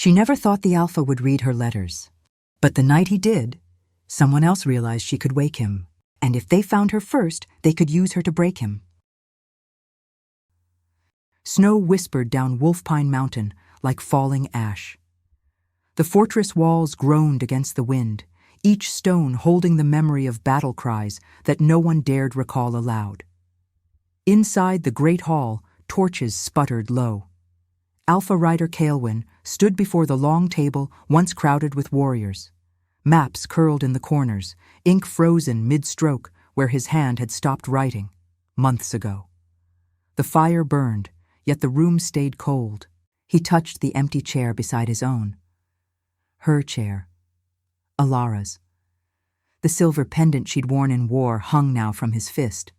She never thought the Alpha would read her letters. But the night he did, someone else realized she could wake him, and if they found her first, they could use her to break him. Snow whispered down Wolfpine Mountain like falling ash. The fortress walls groaned against the wind, each stone holding the memory of battle cries that no one dared recall aloud. Inside the great hall, torches sputtered low. Alpha Rider Kaelwyn stood before the long table once crowded with warriors. Maps curled in the corners, ink frozen mid-stroke where his hand had stopped writing, months ago. The fire burned, yet the room stayed cold. He touched the empty chair beside his own. Her chair. Alara's. The silver pendant she'd worn in war hung now from his fist,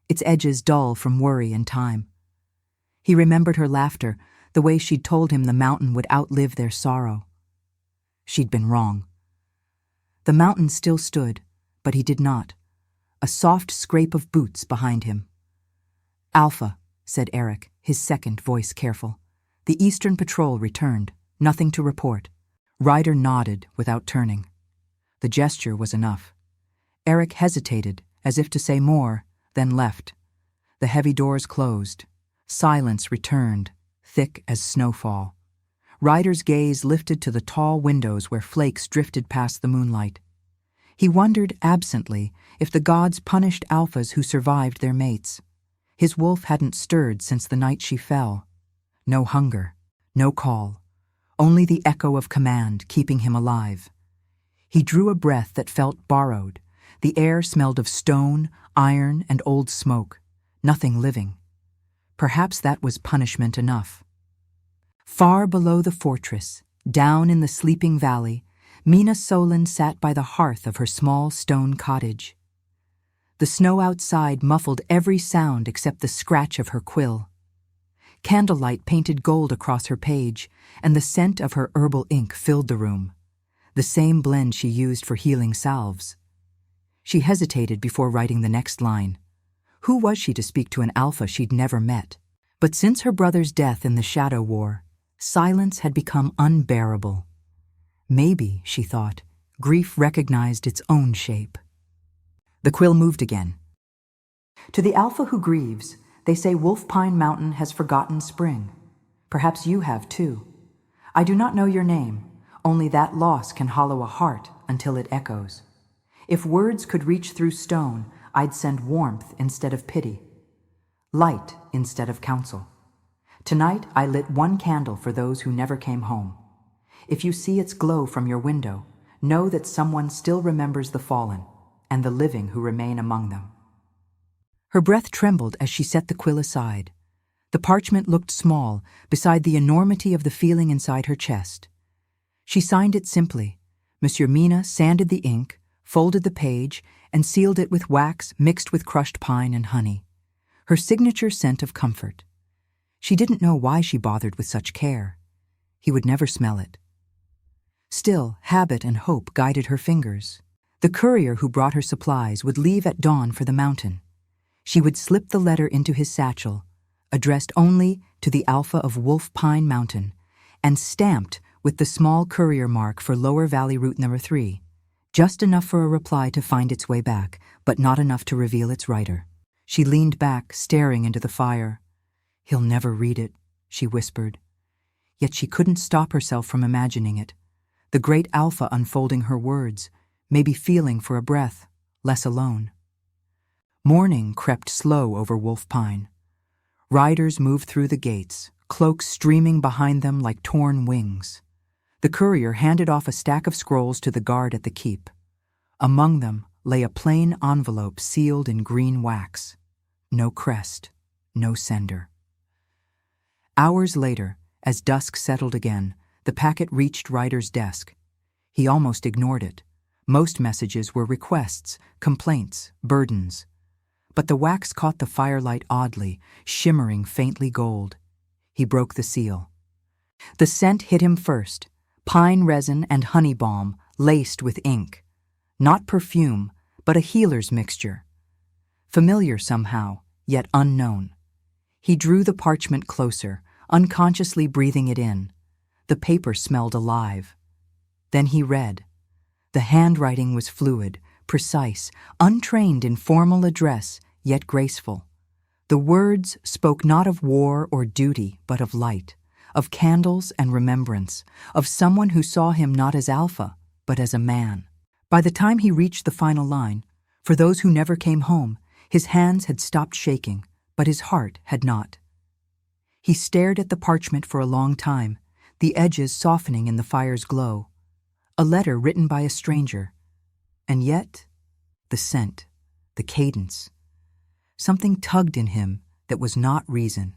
its edges dull from worry and time. He remembered her laughter, the way she'd told him the mountain would outlive their sorrow. She'd been wrong. The mountain still stood, but he did not. A soft scrape of boots behind him. "Alpha," said Eric, his second voice careful. The Eastern Patrol returned, nothing to report. Ryder nodded without turning. The gesture was enough. Eric hesitated, as if to say more, then left. The heavy doors closed. Silence returned, thick as snowfall. Ryder's gaze lifted to the tall windows where flakes drifted past the moonlight. He wondered absently if the gods punished alphas who survived their mates. His wolf hadn't stirred since the night she fell. No hunger, no call, only the echo of command keeping him alive. He drew a breath that felt borrowed. The air smelled of stone, iron, and old smoke. Nothing living. Perhaps that was punishment enough. Far below the fortress, down in the sleeping valley, Mina Solen sat by the hearth of her small stone cottage. The snow outside muffled every sound except the scratch of her quill. Candlelight painted gold across her page, and the scent of her herbal ink filled the room, the same blend she used for healing salves. She hesitated before writing the next line. Who was she to speak to an alpha she'd never met? But since her brother's death in the Shadow War, silence had become unbearable. Maybe, she thought, grief recognized its own shape. The quill moved again. To the alpha who grieves, they say Wolfpine Mountain has forgotten spring. Perhaps you have too. I do not know your name, only that loss can hollow a heart until it echoes. If words could reach through stone, I'd send warmth instead of pity, light instead of counsel. Tonight I lit one candle for those who never came home. If you see its glow from your window, know that someone still remembers the fallen and the living who remain among them. Her breath trembled as she set the quill aside. The parchment looked small beside the enormity of the feeling inside her chest. She signed it simply. Monsieur Mina sanded the ink, folded the page, and sealed it with wax mixed with crushed pine and honey. Her signature scent of comfort. She didn't know why she bothered with such care. He would never smell it. Still, habit and hope guided her fingers. The courier who brought her supplies would leave at dawn for the mountain. She would slip the letter into his satchel, addressed only to the Alpha of Wolfpine Mountain, and stamped with the small courier mark for Lower Valley Route number 3, just enough for a reply to find its way back, but not enough to reveal its writer. She leaned back, staring into the fire. He'll never read it, she whispered. Yet she couldn't stop herself from imagining it. The great Alpha unfolding her words, maybe feeling for a breath, less alone. Morning crept slow over Wolfpine. Riders moved through the gates, cloaks streaming behind them like torn wings. The courier handed off a stack of scrolls to the guard at the keep. Among them lay a plain envelope sealed in green wax. No crest, no sender. Hours later, as dusk settled again, the packet reached Ryder's desk. He almost ignored it. Most messages were requests, complaints, burdens. But the wax caught the firelight oddly, shimmering faintly gold. He broke the seal. The scent hit him first, pine resin and honey balm laced with ink. Not perfume, but a healer's mixture. Familiar somehow, yet unknown. He drew the parchment closer, unconsciously breathing it in. The paper smelled alive. Then he read. The handwriting was fluid, precise, untrained in formal address, yet graceful. The words spoke not of war or duty, but of light, of candles and remembrance, of someone who saw him not as Alpha, but as a man. By the time he reached the final line, for those who never came home, his hands had stopped shaking, but his heart had not. He stared at the parchment for a long time, the edges softening in the fire's glow. A letter written by a stranger. And yet, the scent, the cadence. Something tugged in him that was not reason.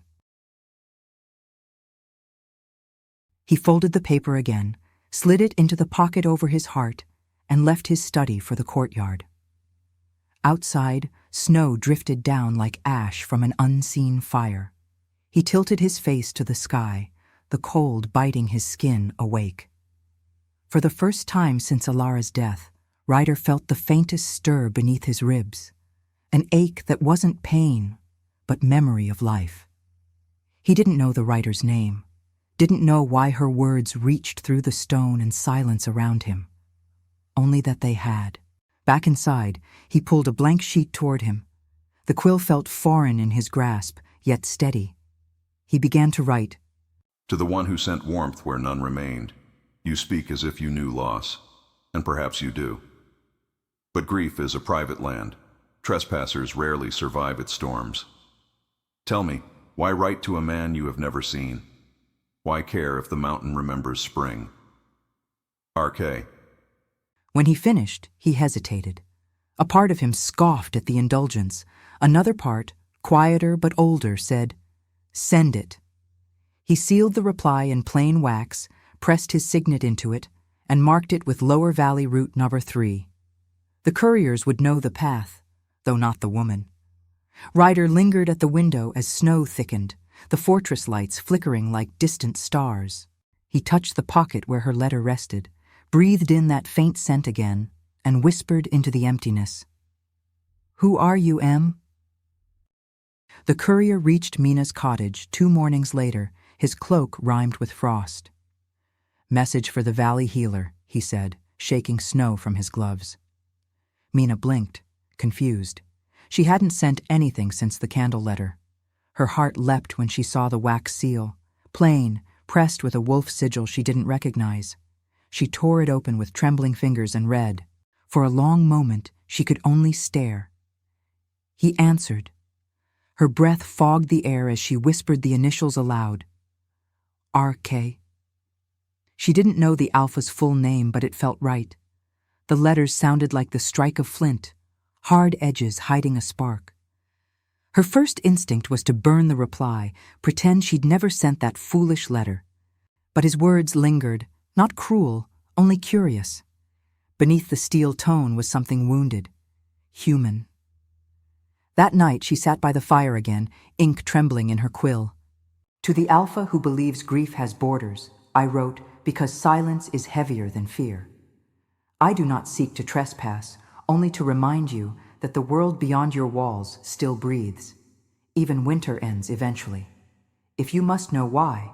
He folded the paper again, slid it into the pocket over his heart, and left his study for the courtyard. Outside, snow drifted down like ash from an unseen fire. He tilted his face to the sky, the cold biting his skin awake. For the first time since Alara's death, Ryder felt the faintest stir beneath his ribs, an ache that wasn't pain, but memory of life. He didn't know the writer's name, didn't know why her words reached through the stone and silence around him. Only that they had. Back inside, he pulled a blank sheet toward him. The quill felt foreign in his grasp, yet steady. He began to write. To the one who sent warmth where none remained, you speak as if you knew loss, and perhaps you do. But grief is a private land. Trespassers rarely survive its storms. Tell me, why write to a man you have never seen? Why care if the mountain remembers spring? R.K. When he finished, he hesitated. A part of him scoffed at the indulgence. Another part, quieter but older, said, "Send it." He sealed the reply in plain wax, pressed his signet into it, and marked it with Lower Valley Route number 3. The couriers would know the path, though not the woman. Ryder lingered at the window as snow thickened, the fortress lights flickering like distant stars. He touched the pocket where her letter rested, breathed in that faint scent again, and whispered into the emptiness. "Who are you, Em?" The courier reached Mina's cottage 2 mornings later, his cloak rimed with frost. "Message for the valley healer," he said, shaking snow from his gloves. Mina blinked, confused. She hadn't sent anything since the candle letter. Her heart leapt when she saw the wax seal, plain, pressed with a wolf sigil she didn't recognize. She tore it open with trembling fingers and read. For a long moment, she could only stare. He answered. Her breath fogged the air as she whispered the initials aloud. R.K. She didn't know the Alpha's full name, but it felt right. The letters sounded like the strike of flint, hard edges hiding a spark. Her first instinct was to burn the reply, pretend she'd never sent that foolish letter. But his words lingered, not cruel, only curious. Beneath the steel tone was something wounded, human. That night she sat by the fire again, ink trembling in her quill. To the Alpha who believes grief has borders, I wrote, because silence is heavier than fear. I do not seek to trespass, only to remind you that the world beyond your walls still breathes. Even winter ends eventually. If you must know why,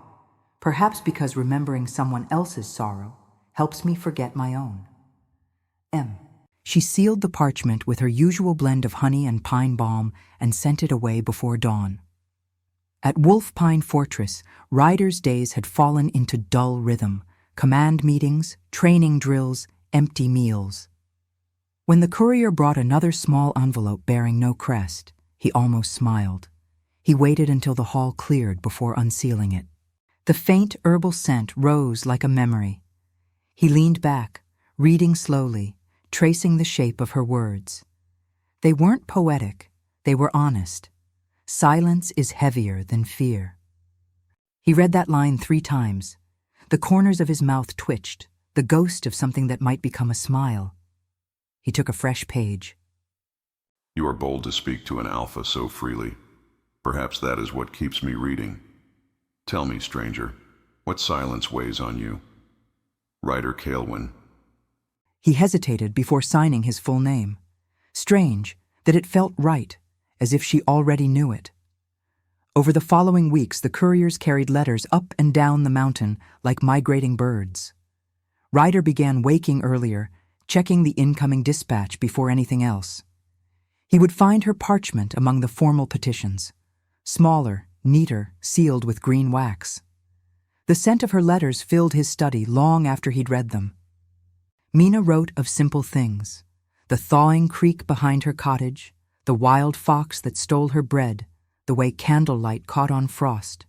perhaps because remembering someone else's sorrow helps me forget my own. M. She sealed the parchment with her usual blend of honey and pine balm and sent it away before dawn. At Wolf Pine Fortress, Ryder's days had fallen into dull rhythm, command meetings, training drills, empty meals. When the courier brought another small envelope bearing no crest, he almost smiled. He waited until the hall cleared before unsealing it. The faint herbal scent rose like a memory. He leaned back, reading slowly, tracing the shape of her words. They weren't poetic, they were honest. Silence is heavier than fear. He read that line 3 times. The corners of his mouth twitched, the ghost of something that might become a smile. He took a fresh page. You are bold to speak to an Alpha so freely. Perhaps that is what keeps me reading. Tell me, stranger, what silence weighs on you? Ryder Kaelwyn. He hesitated before signing his full name. Strange that it felt right, as if she already knew it. Over the following weeks, the couriers carried letters up and down the mountain like migrating birds. Ryder began waking earlier, checking the incoming dispatch before anything else. He would find her parchment among the formal petitions, smaller, neater, sealed with green wax. The scent of her letters filled his study long after he'd read them. Mina wrote of simple things: the thawing creek behind her cottage, the wild fox that stole her bread, the way candlelight caught on frost.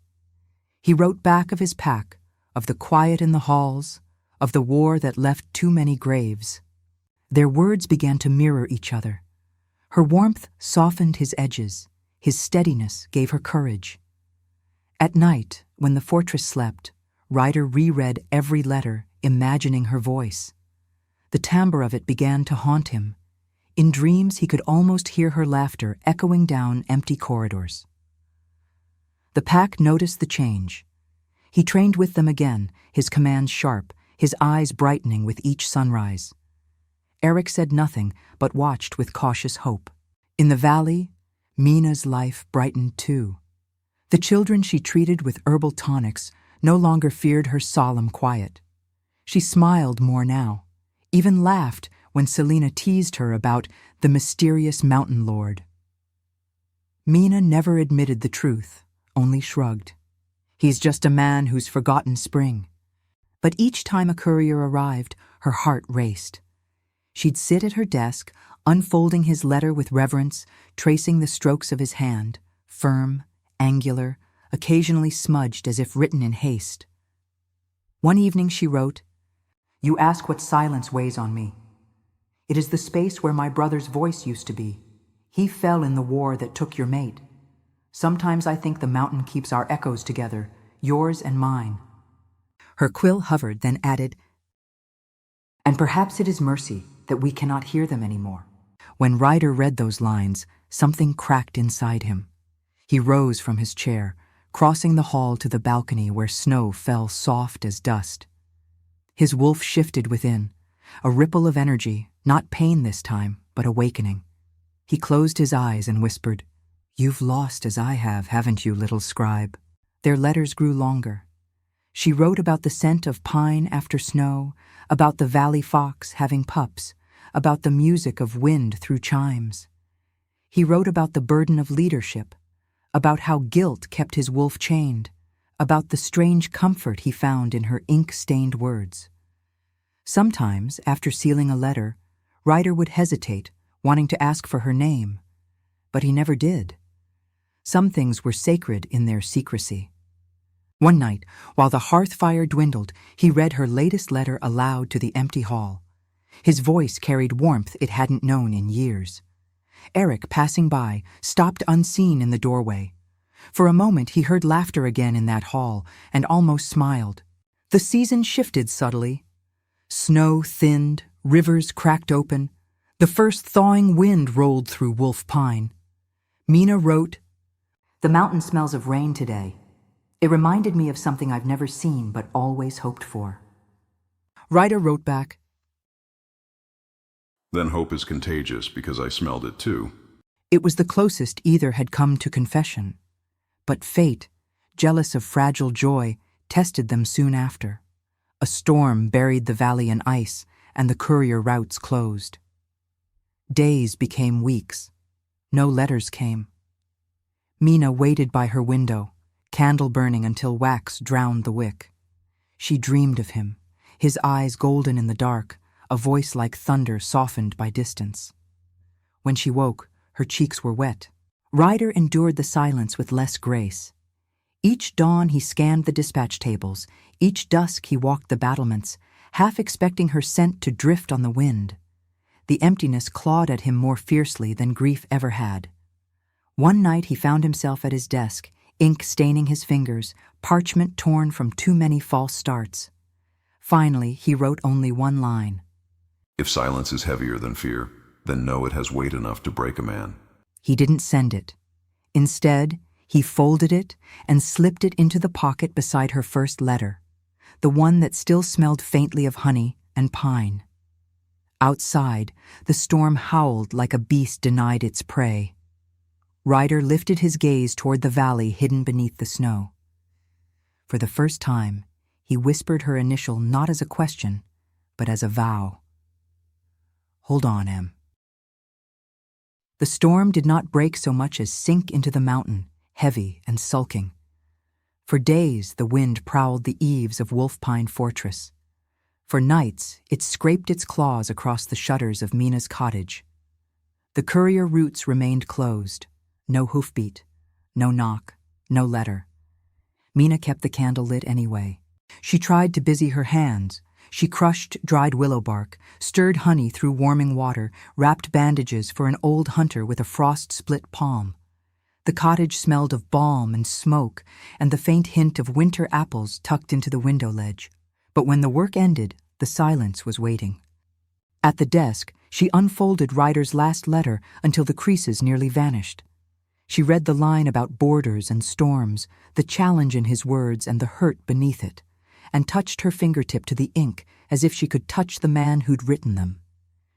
He wrote back of his pack, of the quiet in the halls, of the war that left too many graves. Their words began to mirror each other. Her warmth softened his edges, his steadiness gave her courage. At night, when the fortress slept, Ryder reread every letter, imagining her voice. The timbre of it began to haunt him. In dreams, he could almost hear her laughter echoing down empty corridors. The pack noticed the change. He trained with them again, his commands sharp, his eyes brightening with each sunrise. Eric said nothing, but watched with cautious hope. In the valley, Mina's life brightened too. The children she treated with herbal tonics no longer feared her solemn quiet. She smiled more now, even laughed when Selena teased her about the mysterious mountain lord. Mina never admitted the truth, only shrugged. He's just a man who's forgotten spring. But each time a courier arrived, her heart raced. She'd sit at her desk, unfolding his letter with reverence, tracing the strokes of his hand, firm, angular, occasionally smudged as if written in haste. One evening she wrote, "You ask what silence weighs on me. It is the space where my brother's voice used to be. He fell in the war that took your mate. Sometimes I think the mountain keeps our echoes together, yours and mine." Her quill hovered, then added, "And perhaps it is mercy that we cannot hear them anymore." When Ryder read those lines, something cracked inside him. He rose from his chair, crossing the hall to the balcony where snow fell soft as dust. His wolf shifted within, a ripple of energy, not pain this time, but awakening. He closed his eyes and whispered, "You've lost as I have, haven't you, little scribe?" Their letters grew longer. She wrote about the scent of pine after snow, about the valley fox having pups, about the music of wind through chimes. He wrote about the burden of leadership, about how guilt kept his wolf chained, about the strange comfort he found in her ink-stained words. Sometimes, after sealing a letter, Ryder would hesitate, wanting to ask for her name, but he never did. Some things were sacred in their secrecy. One night, while the hearth fire dwindled, he read her latest letter aloud to the empty hall. His voice carried warmth it hadn't known in years. Eric, passing by, stopped unseen in the doorway. For a moment he heard laughter again in that hall and almost smiled. The season shifted subtly. Snow thinned, rivers cracked open. The first thawing wind rolled through Wolf Pine. Mina wrote, "The mountain smells of rain today. It reminded me of something I've never seen but always hoped for." Ryder wrote back, "Then hope is contagious because I smelled it too." It was the closest either had come to confession. But fate, jealous of fragile joy, tested them soon after. A storm buried the valley in ice, and the courier routes closed. Days became weeks. No letters came. Mina waited by her window, candle burning until wax drowned the wick. She dreamed of him, his eyes golden in the dark, a voice like thunder softened by distance. When she woke, her cheeks were wet. Ryder endured the silence with less grace. Each dawn he scanned the dispatch tables, each dusk he walked the battlements, half expecting her scent to drift on the wind. The emptiness clawed at him more fiercely than grief ever had. One night he found himself at his desk, ink staining his fingers, parchment torn from too many false starts. Finally, he wrote only one line. "If silence is heavier than fear, then know it has weight enough to break a man." He didn't send it. Instead, he folded it and slipped it into the pocket beside her first letter, the one that still smelled faintly of honey and pine. Outside, the storm howled like a beast denied its prey. Ryder lifted his gaze toward the valley hidden beneath the snow. For the first time, he whispered her initial not as a question, but as a vow. "Hold on, Em." The storm did not break so much as sink into the mountain, heavy and sulking. For days the wind prowled the eaves of Wolfpine Fortress. For nights it scraped its claws across the shutters of Mina's cottage. The courier routes remained closed. No hoofbeat, no knock, no letter. Mina kept the candle lit anyway. She tried to busy her hands. She crushed dried willow bark, stirred honey through warming water, wrapped bandages for an old hunter with a frost-split palm. The cottage smelled of balm and smoke, and the faint hint of winter apples tucked into the window ledge. But when the work ended, the silence was waiting. At the desk, she unfolded Ryder's last letter until the creases nearly vanished. She read the line about borders and storms, the challenge in his words and the hurt beneath it, and touched her fingertip to the ink as if she could touch the man who'd written them.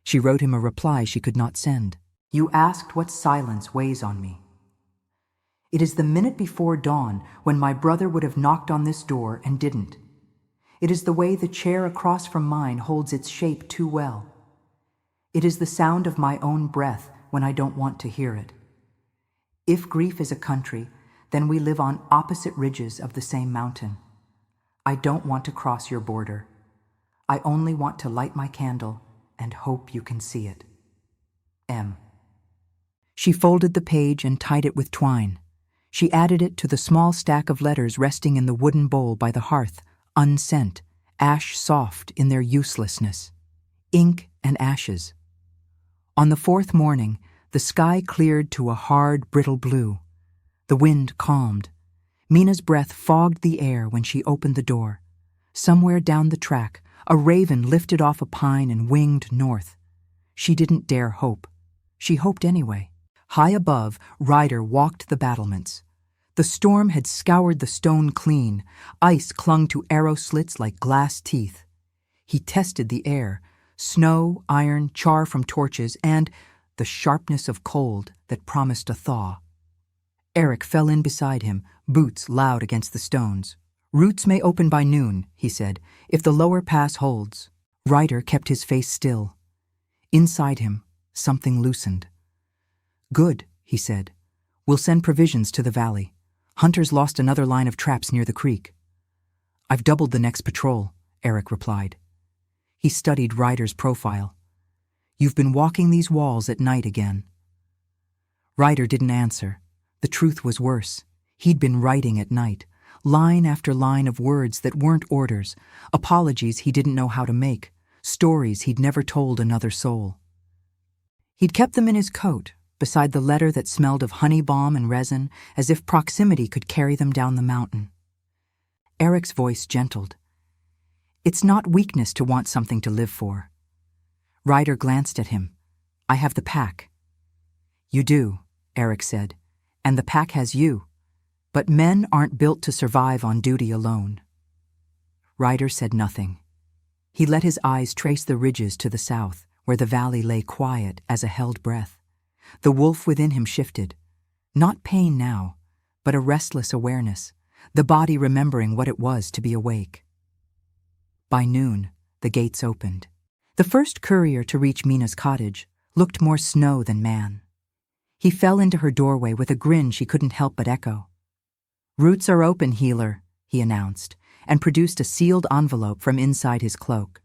She wrote him a reply she could not send. "You asked what silence weighs on me. It is the minute before dawn when my brother would have knocked on this door and didn't. It is the way the chair across from mine holds its shape too well. It is the sound of my own breath when I don't want to hear it. If grief is a country, then we live on opposite ridges of the same mountain. I don't want to cross your border. I only want to light my candle and hope you can see it. M." She folded the page and tied it with twine. She added it to the small stack of letters resting in the wooden bowl by the hearth, unsent, ash soft in their uselessness. Ink and ashes. On the fourth morning, the sky cleared to a hard, brittle blue. The wind calmed. Mina's breath fogged the air when she opened the door. Somewhere down the track, a raven lifted off a pine and winged north. She didn't dare hope. She hoped anyway. High above, Ryder walked the battlements. The storm had scoured the stone clean. Ice clung to arrow slits like glass teeth. He tested the air, snow, iron, char from torches, and the sharpness of cold that promised a thaw. Eric fell in beside him, boots loud against the stones. "Routes may open by noon," he said, "if the lower pass holds." Ryder kept his face still. Inside him, something loosened. "Good," he said. "We'll send provisions to the valley. Hunters lost another line of traps near the creek." "I've doubled the next patrol," Eric replied. He studied Ryder's profile. "You've been walking these walls at night again." Ryder didn't answer. The truth was worse. He'd been writing at night, line after line of words that weren't orders, apologies he didn't know how to make, stories he'd never told another soul. He'd kept them in his coat, beside the letter that smelled of honey balm and resin, as if proximity could carry them down the mountain. Eric's voice gentled. "It's not weakness to want something to live for." Ryder glanced at him. "I have the pack." "You do," Eric said, "and the pack has you. But men aren't built to survive on duty alone." Ryder said nothing. He let his eyes trace the ridges to the south, where the valley lay quiet as a held breath. The wolf within him shifted. Not pain now, but a restless awareness, the body remembering what it was to be awake. By noon, the gates opened. The first courier to reach Mina's cottage looked more snow than man. He fell into her doorway with a grin she couldn't help but echo. "Routes are open, healer," he announced, and produced a sealed envelope from inside his cloak.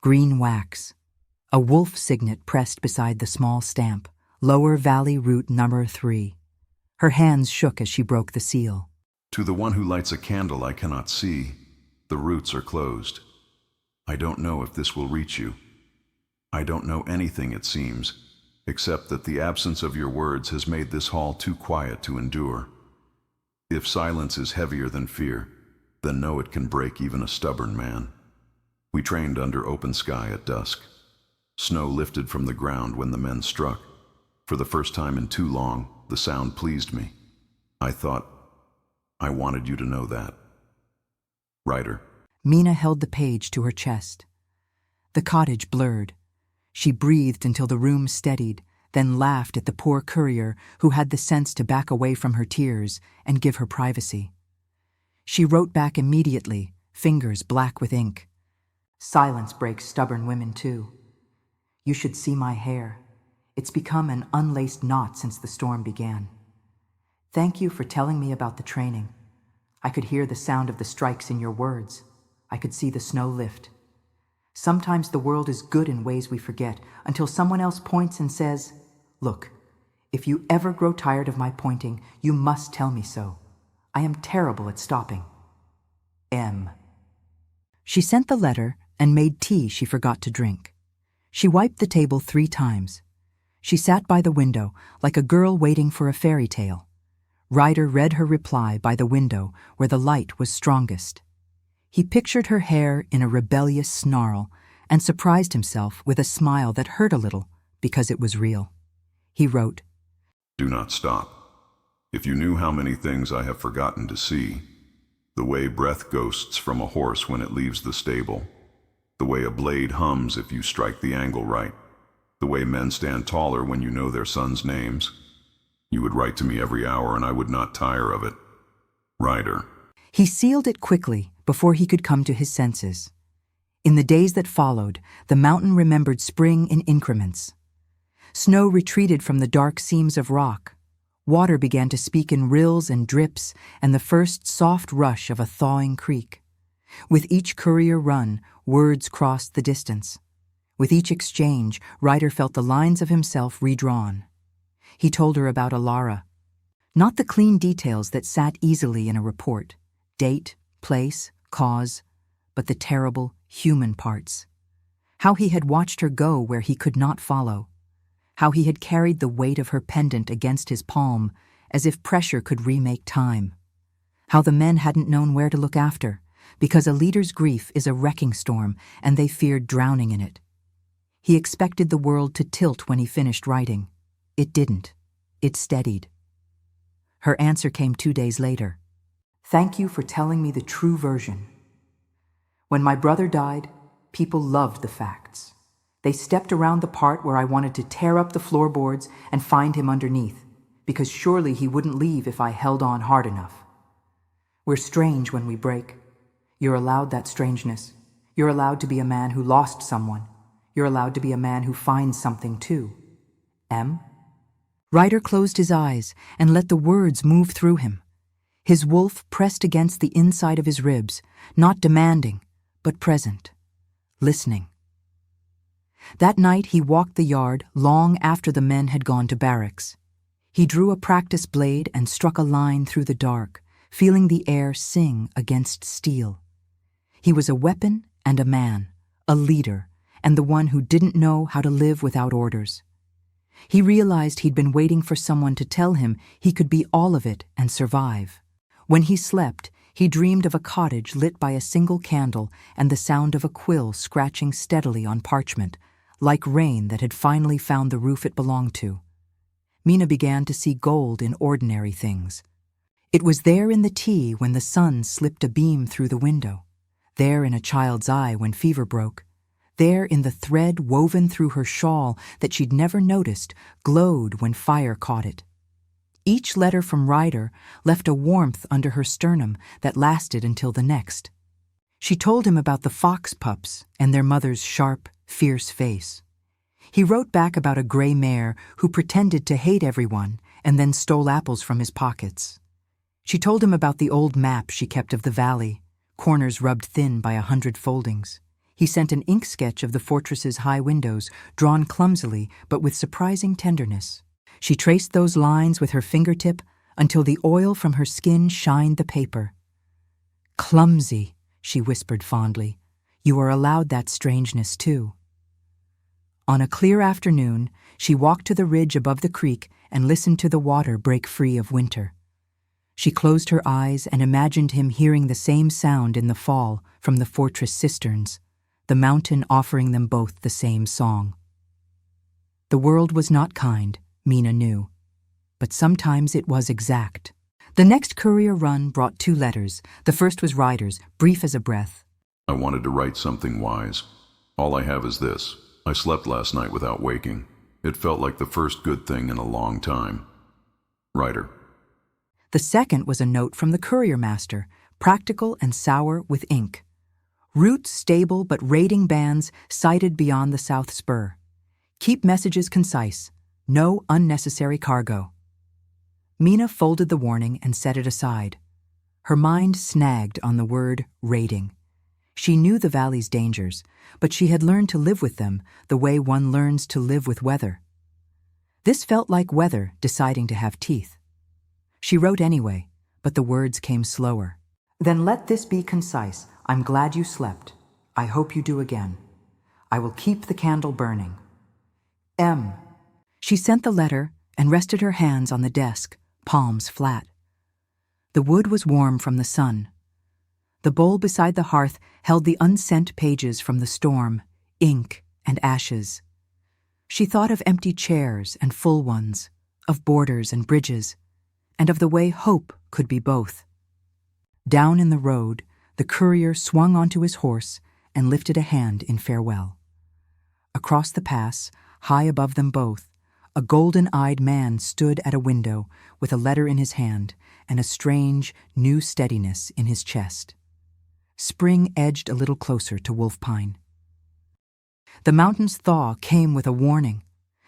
Green wax. A wolf signet pressed beside the small stamp, Lower Valley Route number 3. Her hands shook as she broke the seal. "To the one who lights a candle I cannot see, the routes are closed. I don't know if this will reach you. I don't know anything, it seems, except that the absence of your words has made this hall too quiet to endure. If silence is heavier than fear, then know it can break even a stubborn man. We trained under open sky at dusk. Snow lifted from the ground when the men struck. For the first time in too long, the sound pleased me. I thought, I wanted you to know that. Ryder." Mina held the page to her chest. The cottage blurred. She breathed until the room steadied, then laughed at the poor courier who had the sense to back away from her tears and give her privacy. She wrote back immediately, fingers black with ink. Silence breaks stubborn women too. You should see my hair. It's become an unlaced knot since the storm began. Thank you for telling me about the training. I could hear the sound of the strikes in your words. I could see the snow lift. Sometimes the world is good in ways we forget until someone else points and says, "Look, if you ever grow tired of my pointing, you must tell me so. I am terrible at stopping. M." She sent the letter and made tea she forgot to drink. She wiped the table 3 times. She sat by the window like a girl waiting for a fairy tale. Ryder read her reply by the window where the light was strongest. He pictured her hair in a rebellious snarl and surprised himself with a smile that hurt a little because it was real. He wrote, "Do not stop. If you knew how many things I have forgotten to see, the way breath ghosts from a horse when it leaves the stable, the way a blade hums if you strike the angle right, the way men stand taller when you know their sons' names, you would write to me every hour and I would not tire of it. Ryder." He sealed it quickly before he could come to his senses. In the days that followed, the mountain remembered spring in increments. Snow retreated from the dark seams of rock. Water began to speak in rills and drips and the first soft rush of a thawing creek. With each courier run, words crossed the distance. With each exchange, Ryder felt the lines of himself redrawn. He told her about Alara. Not the clean details that sat easily in a report, date, place, cause, but the terrible, human parts. How he had watched her go where he could not follow. How he had carried the weight of her pendant against his palm, as if pressure could remake time. How the men hadn't known where to look after, because a leader's grief is a wrecking storm and they feared drowning in it. He expected the world to tilt when he finished writing. It didn't. It steadied. Her answer came 2 days later. "Thank you for telling me the true version. When my brother died, people loved the facts. They stepped around the part where I wanted to tear up the floorboards and find him underneath, because surely he wouldn't leave if I held on hard enough. We're strange when we break. You're allowed that strangeness. You're allowed to be a man who lost someone. You're allowed to be a man who finds something too. M?" Ryder closed his eyes and let the words move through him. His wolf pressed against the inside of his ribs, not demanding, but present, listening. That night he walked the yard long after the men had gone to barracks. He drew a practice blade and struck a line through the dark, feeling the air sing against steel. He was a weapon and a man, a leader, and the one who didn't know how to live without orders. He realized he'd been waiting for someone to tell him he could be all of it and survive. When he slept, he dreamed of a cottage lit by a single candle and the sound of a quill scratching steadily on parchment, like rain that had finally found the roof it belonged to. Mina began to see gold in ordinary things. It was there in the tea when the sun slipped a beam through the window, there in a child's eye when fever broke, there in the thread woven through her shawl that she'd never noticed glowed when fire caught it. Each letter from Ryder left a warmth under her sternum that lasted until the next. She told him about the fox pups and their mother's sharp, fierce face. He wrote back about a gray mare who pretended to hate everyone and then stole apples from his pockets. She told him about the old map she kept of the valley, corners rubbed thin by 100 foldings. He sent an ink sketch of the fortress's high windows, drawn clumsily but with surprising tenderness. She traced those lines with her fingertip until the oil from her skin shined the paper. "Clumsy," she whispered fondly. "You are allowed that strangeness too." On a clear afternoon, she walked to the ridge above the creek and listened to the water break free of winter. She closed her eyes and imagined him hearing the same sound in the fall from the fortress cisterns, the mountain offering them both the same song. The world was not kind, Mina knew, but sometimes it was exact. The next courier run brought 2 letters. The first was Ryder's, brief as a breath. "I wanted to write something wise. All I have is this. I slept last night without waking. It felt like the first good thing in a long time. Writer. The second was a note from the courier master, practical and sour with ink. Routes stable but raiding bands sighted beyond the South Spur. Keep messages concise. No unnecessary cargo. Mina folded the warning and set it aside. Her mind snagged on the word raiding. She knew the valley's dangers, but she had learned to live with them the way one learns to live with weather. This felt like weather deciding to have teeth. She wrote anyway, but the words came slower. Then let this be concise. I'm glad you slept. I hope you do again. I will keep the candle burning. M. She sent the letter and rested her hands on the desk, palms flat. The wood was warm from the sun. The bowl beside the hearth held the unsent pages from the storm, ink and ashes. She thought of empty chairs and full ones, of borders and bridges, and of the way hope could be both. Down in the road, the courier swung onto his horse and lifted a hand in farewell. Across the pass, high above them both, a golden-eyed man stood at a window with a letter in his hand and a strange, new steadiness in his chest. Spring edged a little closer to Wolf Pine. The mountain's thaw came with a warning.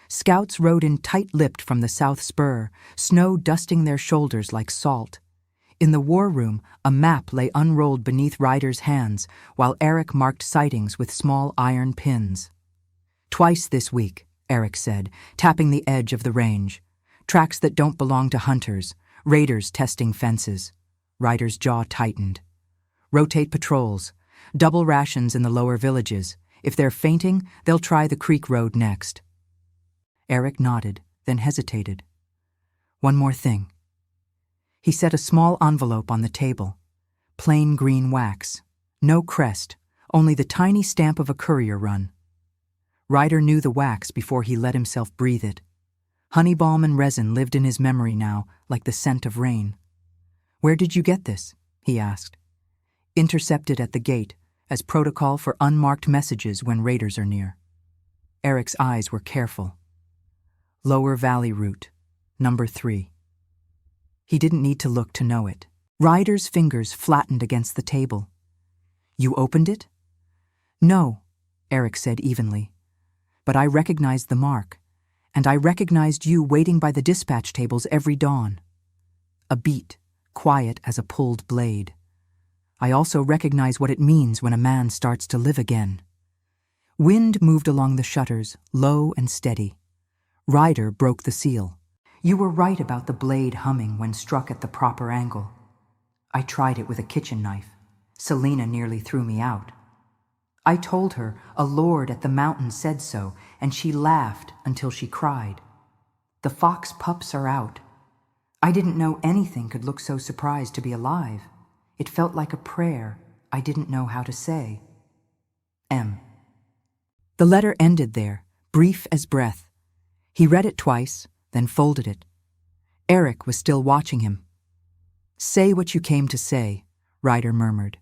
Scouts rode in tight-lipped from the South Spur, snow dusting their shoulders like salt. In the war room, a map lay unrolled beneath riders' hands, while Eric marked sightings with small iron pins. Twice this week, Eric said, tapping the edge of the range. Tracks that don't belong to hunters, raiders testing fences. Riders' jaw tightened. Rotate patrols. Double rations in the lower villages. If they're fainting, they'll try the creek road next. Eric nodded, then hesitated. One more thing. He set a small envelope on the table. Plain green wax. No crest, only the tiny stamp of a courier run. Ryder knew the wax before he let himself breathe it. Honey balm and resin lived in his memory now, like the scent of rain. Where did you get this? He asked. Intercepted at the gate, as protocol for unmarked messages when raiders are near. Eric's eyes were careful. Lower Valley Route, number 3. He didn't need to look to know it. Ryder's fingers flattened against the table. You opened it? No, Eric said evenly. But I recognized the mark, and I recognized you waiting by the dispatch tables every dawn. A beat, quiet as a pulled blade. I also recognize what it means when a man starts to live again. Wind moved along the shutters, low and steady. Ryder broke the seal. You were right about the blade humming when struck at the proper angle. I tried it with a kitchen knife. Selena nearly threw me out. I told her a lord at the mountain said so, and she laughed until she cried. The fox pups are out. I didn't know anything could look so surprised to be alive. It felt like a prayer I didn't know how to say. M. The letter ended there, brief as breath. He read it twice, then folded it. Eric was still watching him. Say what you came to say, Ryder murmured.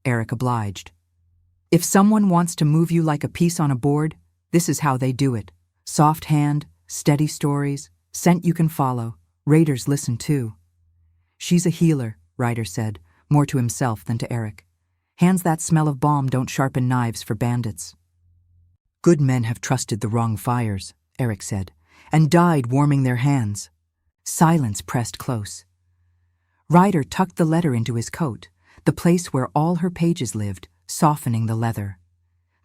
Eric obliged. If someone wants to move you like a piece on a board, this is how they do it. Soft hand, steady stories, scent you can follow. Raiders listen too. She's a healer, Ryder said, more to himself than to Eric. Hands that smell of balm don't sharpen knives for bandits. Good men have trusted the wrong fires, Eric said, and died warming their hands. Silence pressed close. Ryder tucked the letter into his coat, the place where all her pages lived, softening the leather.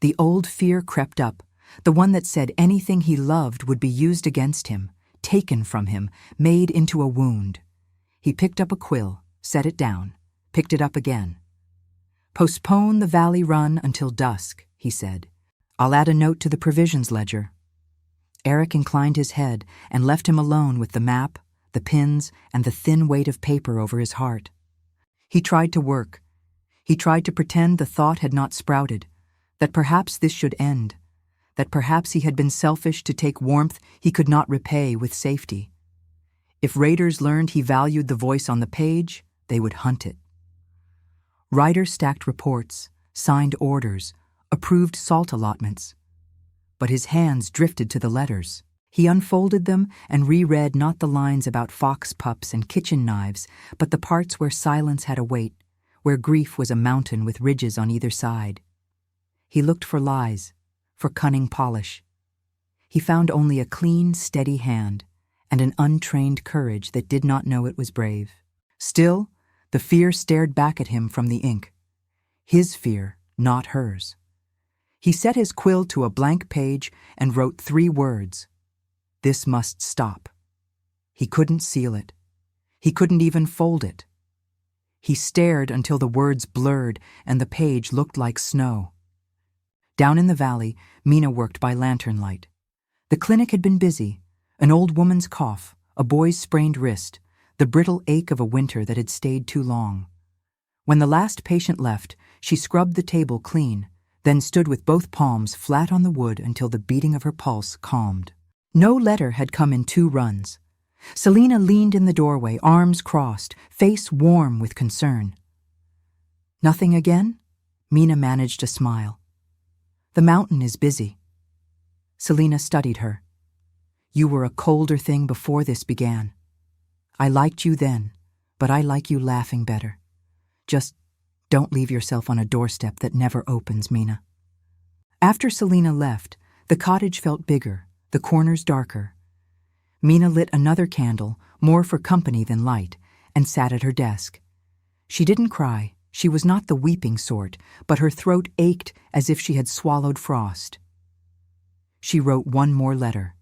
The old fear crept up, the one that said anything he loved would be used against him, taken from him, made into a wound. He picked up a quill, set it down, picked it up again. Postpone the valley run until dusk, he said. I'll add a note to the provisions ledger. Eric inclined his head and left him alone with the map, the pins, and the thin weight of paper over his heart. He tried to work. He tried to pretend the thought had not sprouted, that perhaps this should end, that perhaps he had been selfish to take warmth he could not repay with safety. If raiders learned he valued the voice on the page, they would hunt it. Ryder stacked reports, signed orders, approved salt allotments. But his hands drifted to the letters. He unfolded them and reread not the lines about fox pups and kitchen knives, but the parts where silence had a weight, where grief was a mountain with ridges on either side. He looked for lies, for cunning polish. He found only a clean, steady hand and an untrained courage that did not know it was brave. Still, the fear stared back at him from the ink. His fear, not hers. He set his quill to a blank page and wrote 3 words. This must stop. He couldn't seal it. He couldn't even fold it. He stared until the words blurred and the page looked like snow. Down in the valley, Mina worked by lantern light. The clinic had been busy. An old woman's cough, a boy's sprained wrist, the brittle ache of a winter that had stayed too long. When the last patient left, she scrubbed the table clean, then stood with both palms flat on the wood until the beating of her pulse calmed. No letter had come in 2 runs. Selena leaned in the doorway, arms crossed, face warm with concern. Nothing again? Mina managed a smile. The mountain is busy. Selena studied her. You were a colder thing before this began. I liked you then, but I like you laughing better. Just don't leave yourself on a doorstep that never opens, Mina. After Selena left, the cottage felt bigger, the corners darker. Mina lit another candle, more for company than light, and sat at her desk. She didn't cry. She was not the weeping sort, but her throat ached as if she had swallowed frost. She wrote 1 more letter.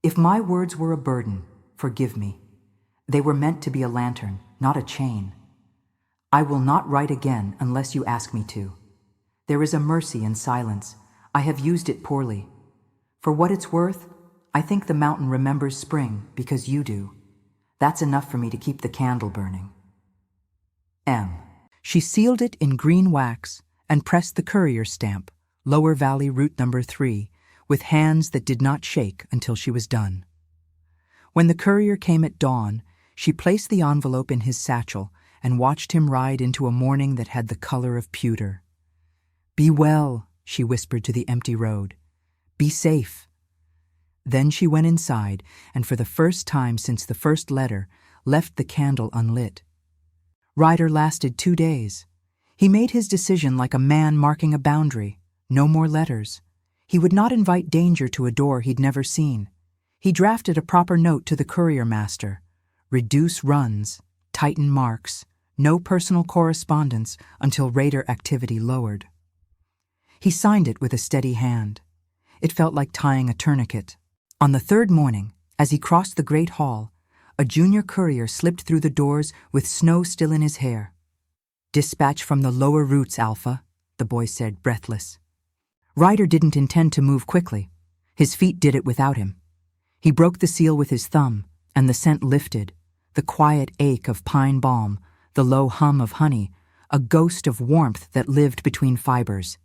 If my words were a burden, forgive me. They were meant to be a lantern, not a chain. I will not write again unless you ask me to. There is a mercy in silence. I have used it poorly. For what it's worth, I think the mountain remembers spring because you do. That's enough for me to keep the candle burning. M. She sealed it in green wax and pressed the courier stamp, Lower Valley Route number 3, with hands that did not shake until she was done. When the courier came at dawn, she placed the envelope in his satchel and watched him ride into a morning that had the color of pewter. Be well, she whispered to the empty road. Be safe. Then she went inside and for the first time since the first letter, left the candle unlit. Ryder lasted 2 days. He made his decision like a man marking a boundary. No more letters. He would not invite danger to a door he'd never seen. He drafted a proper note to the courier master. Reduce runs, tighten marks, no personal correspondence until raider activity lowered. He signed it with a steady hand. It felt like tying a tourniquet. On the 3rd morning, as he crossed the great hall, a junior courier slipped through the doors with snow still in his hair. Dispatch from the lower routes, Alpha, the boy said, breathless. Ryder didn't intend to move quickly. His feet did it without him. He broke the seal with his thumb, and the scent lifted, the quiet ache of pine balm, the low hum of honey, a ghost of warmth that lived between fibers.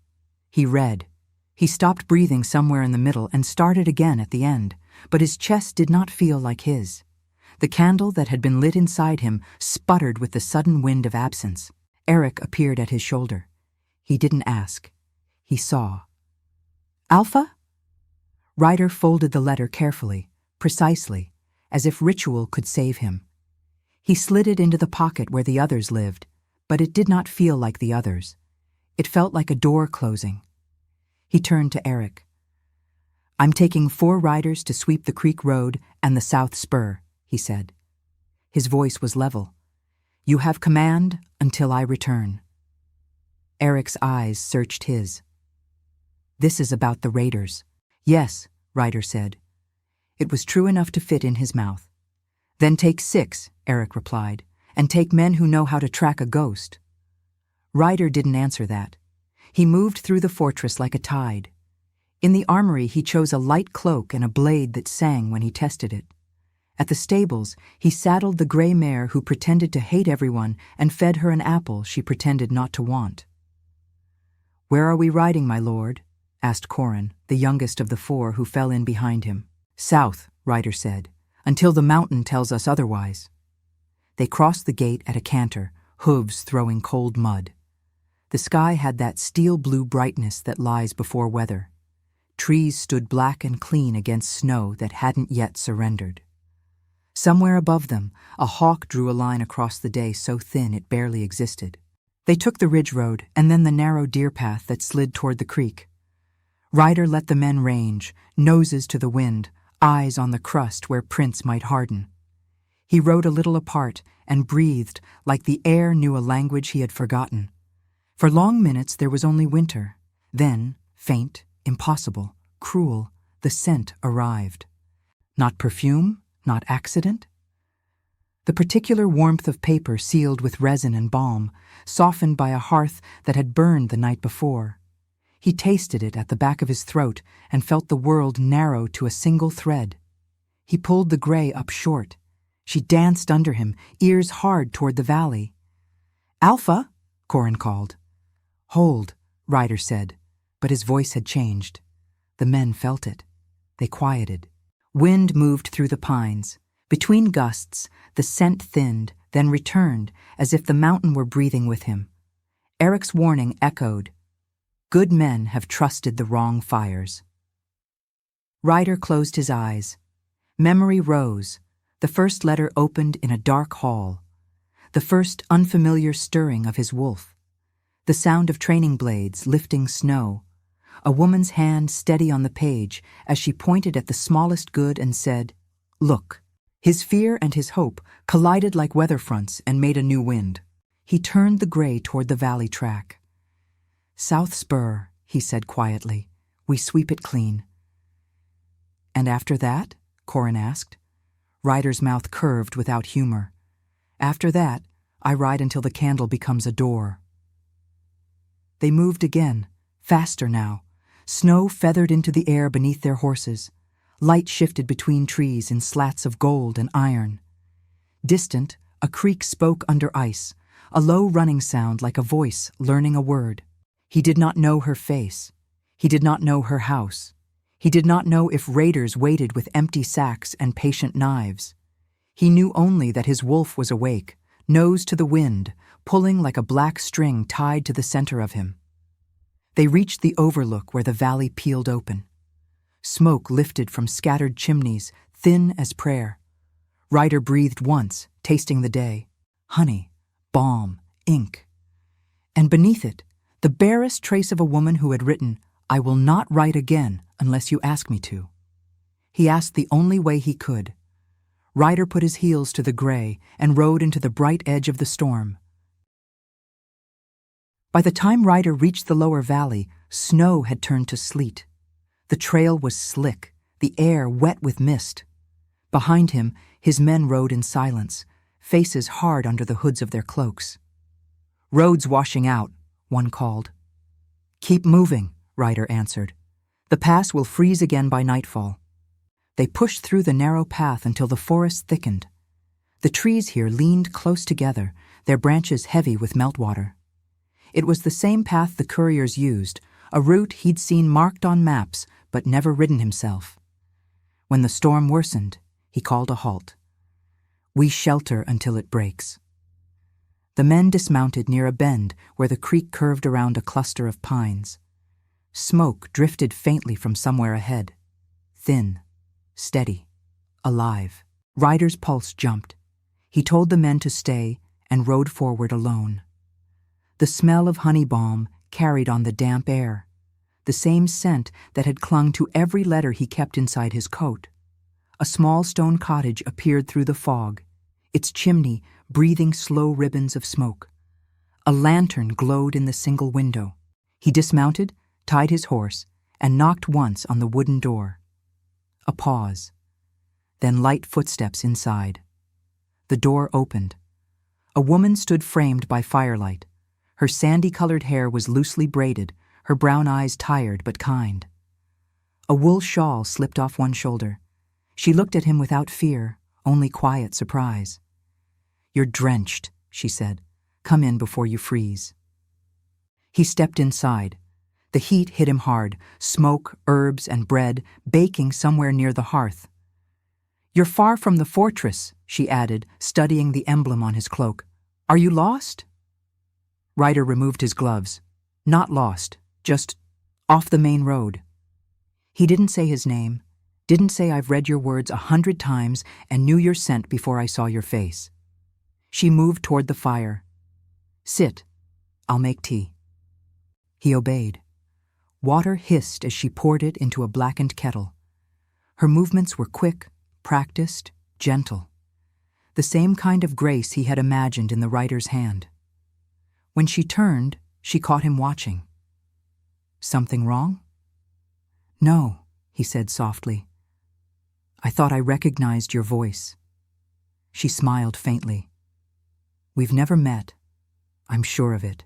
He read. He stopped breathing somewhere in the middle and started again at the end, but his chest did not feel like his. The candle that had been lit inside him sputtered with the sudden wind of absence. Eric appeared at his shoulder. He didn't ask. He saw. Alpha? Ryder folded the letter carefully, precisely, as if ritual could save him. He slid it into the pocket where the others lived, but it did not feel like the others. It felt like a door closing. He turned to Eric. I'm taking 4 riders to sweep the Creek Road and the South Spur, he said. His voice was level. You have command until I return. Eric's eyes searched his. This is about the raiders. Yes, Ryder said. It was true enough to fit in his mouth. Then take 6, Eric replied, and take men who know how to track a ghost. Ryder didn't answer that. He moved through the fortress like a tide. In the armory, he chose a light cloak and a blade that sang when he tested it. At the stables, he saddled the gray mare who pretended to hate everyone and fed her an apple she pretended not to want. Where are we riding, my lord? Asked Corin, the youngest of the 4 who fell in behind him. South, Ryder said, until the mountain tells us otherwise. They crossed the gate at a canter, hooves throwing cold mud. The sky had that steel blue brightness that lies before weather. Trees stood black and clean against snow that hadn't yet surrendered. Somewhere above them, a hawk drew a line across the day so thin it barely existed. They took the ridge road and then the narrow deer path that slid toward the creek. Ryder let the men range, noses to the wind, eyes on the crust where prints might harden. He rode a little apart and breathed like the air knew a language he had forgotten. For long minutes there was only winter. Then, faint, impossible, cruel, the scent arrived. Not perfume, not accident. The particular warmth of paper sealed with resin and balm, softened by a hearth that had burned the night before. He tasted it at the back of his throat and felt the world narrow to a single thread. He pulled the gray up short. She danced under him, ears hard toward the valley. "Alpha," Corin called. "Hold," Ryder said, but his voice had changed. The men felt it. They quieted. Wind moved through the pines. Between gusts, the scent thinned, then returned, as if the mountain were breathing with him. Eric's warning echoed. Good men have trusted the wrong fires. Ryder closed his eyes. Memory rose. The first letter opened in a dark hall. The first unfamiliar stirring of his wolf. The sound of training blades lifting snow. A woman's hand steady on the page as she pointed at the smallest good and said, "Look." His fear and his hope collided like weather fronts and made a new wind. He turned the gray toward the valley track. "South spur," he said quietly. "We sweep it clean." "And after that?" Corin asked. Ryder's mouth curved without humor. "After that, I ride until the candle becomes a door." They moved again, faster now. Snow feathered into the air beneath their horses. Light shifted between trees in slats of gold and iron. Distant, a creek spoke under ice, a low running sound like a voice learning a word. He did not know her face. He did not know her house. He did not know if raiders waited with empty sacks and patient knives. He knew only that his wolf was awake, nose to the wind, pulling like a black string tied to the center of him. They reached the overlook where the valley peeled open. Smoke lifted from scattered chimneys, thin as prayer. Ryder breathed once, tasting the day. Honey, balm, ink. And beneath it, the barest trace of a woman who had written, "I will not write again unless you ask me to." He asked the only way he could. Ryder put his heels to the gray and rode into the bright edge of the storm. By the time Ryder reached the lower valley, snow had turned to sleet. The trail was slick, the air wet with mist. Behind him, his men rode in silence, faces hard under the hoods of their cloaks. "Road's washing out," one called. "Keep moving," Ryder answered. "The pass will freeze again by nightfall." They pushed through the narrow path until the forest thickened. The trees here leaned close together, their branches heavy with meltwater. It was the same path the couriers used, a route he'd seen marked on maps but never ridden himself. When the storm worsened, he called a halt. "We shelter until it breaks." The men dismounted near a bend where the creek curved around a cluster of pines. Smoke drifted faintly from somewhere ahead. Thin, steady, alive. Ryder's pulse jumped. He told the men to stay and rode forward alone. The smell of honey balm carried on the damp air, the same scent that had clung to every letter he kept inside his coat. A small stone cottage appeared through the fog, its chimney breathing slow ribbons of smoke. A lantern glowed in the single window. He dismounted, tied his horse, and knocked once on the wooden door. A pause. Then light footsteps inside. The door opened. A woman stood framed by firelight. Her sandy-colored hair was loosely braided, her brown eyes tired but kind. A wool shawl slipped off one shoulder. She looked at him without fear, only quiet surprise. "You're drenched," she said. "Come in before you freeze." He stepped inside. The heat hit him hard, smoke, herbs, and bread baking somewhere near the hearth. "You're far from the fortress," she added, studying the emblem on his cloak. "Are you lost?" Ryder removed his gloves. "Not lost, just off the main road." He didn't say his name, didn't say I've read your words 100 times and knew your scent before I saw your face. She moved toward the fire. Sit. I'll make tea. He obeyed. Water hissed as she poured it into a blackened kettle. Her movements were quick, practiced, gentle. The same kind of grace he had imagined in the writer's hand. When she turned, she caught him watching. Something wrong? No, he said softly. I thought I recognized your voice. She smiled faintly. We've never met. I'm sure of it.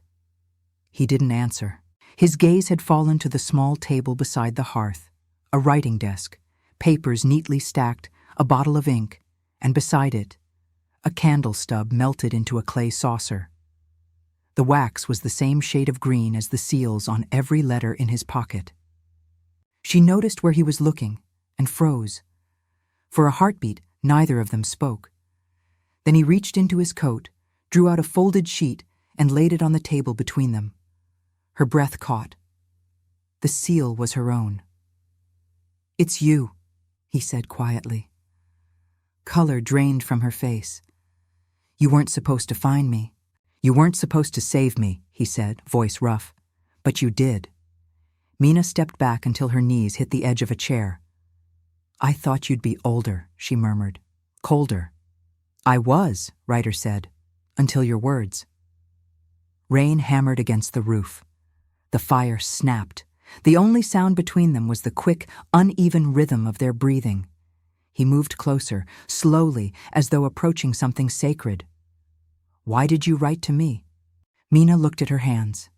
He didn't answer. His gaze had fallen to the small table beside the hearth, a writing desk, papers neatly stacked, a bottle of ink, and beside it, a candle stub melted into a clay saucer. The wax was the same shade of green as the seals on every letter in his pocket. She noticed where he was looking and froze. For a heartbeat, neither of them spoke. Then he reached into his coat, drew out a folded sheet, and laid it on the table between them. Her breath caught. The seal was her own. It's you, he said quietly. Color drained from her face. You weren't supposed to find me. You weren't supposed to save me, he said, voice rough. But you did. Mina stepped back until her knees hit the edge of a chair. I thought you'd be older, she murmured. Colder. I was, Ryder said, until your words. Rain hammered against the roof. The fire snapped. The only sound between them was the quick, uneven rhythm of their breathing. He moved closer, slowly, as though approaching something sacred. Why did you write to me? Mina looked at her hands.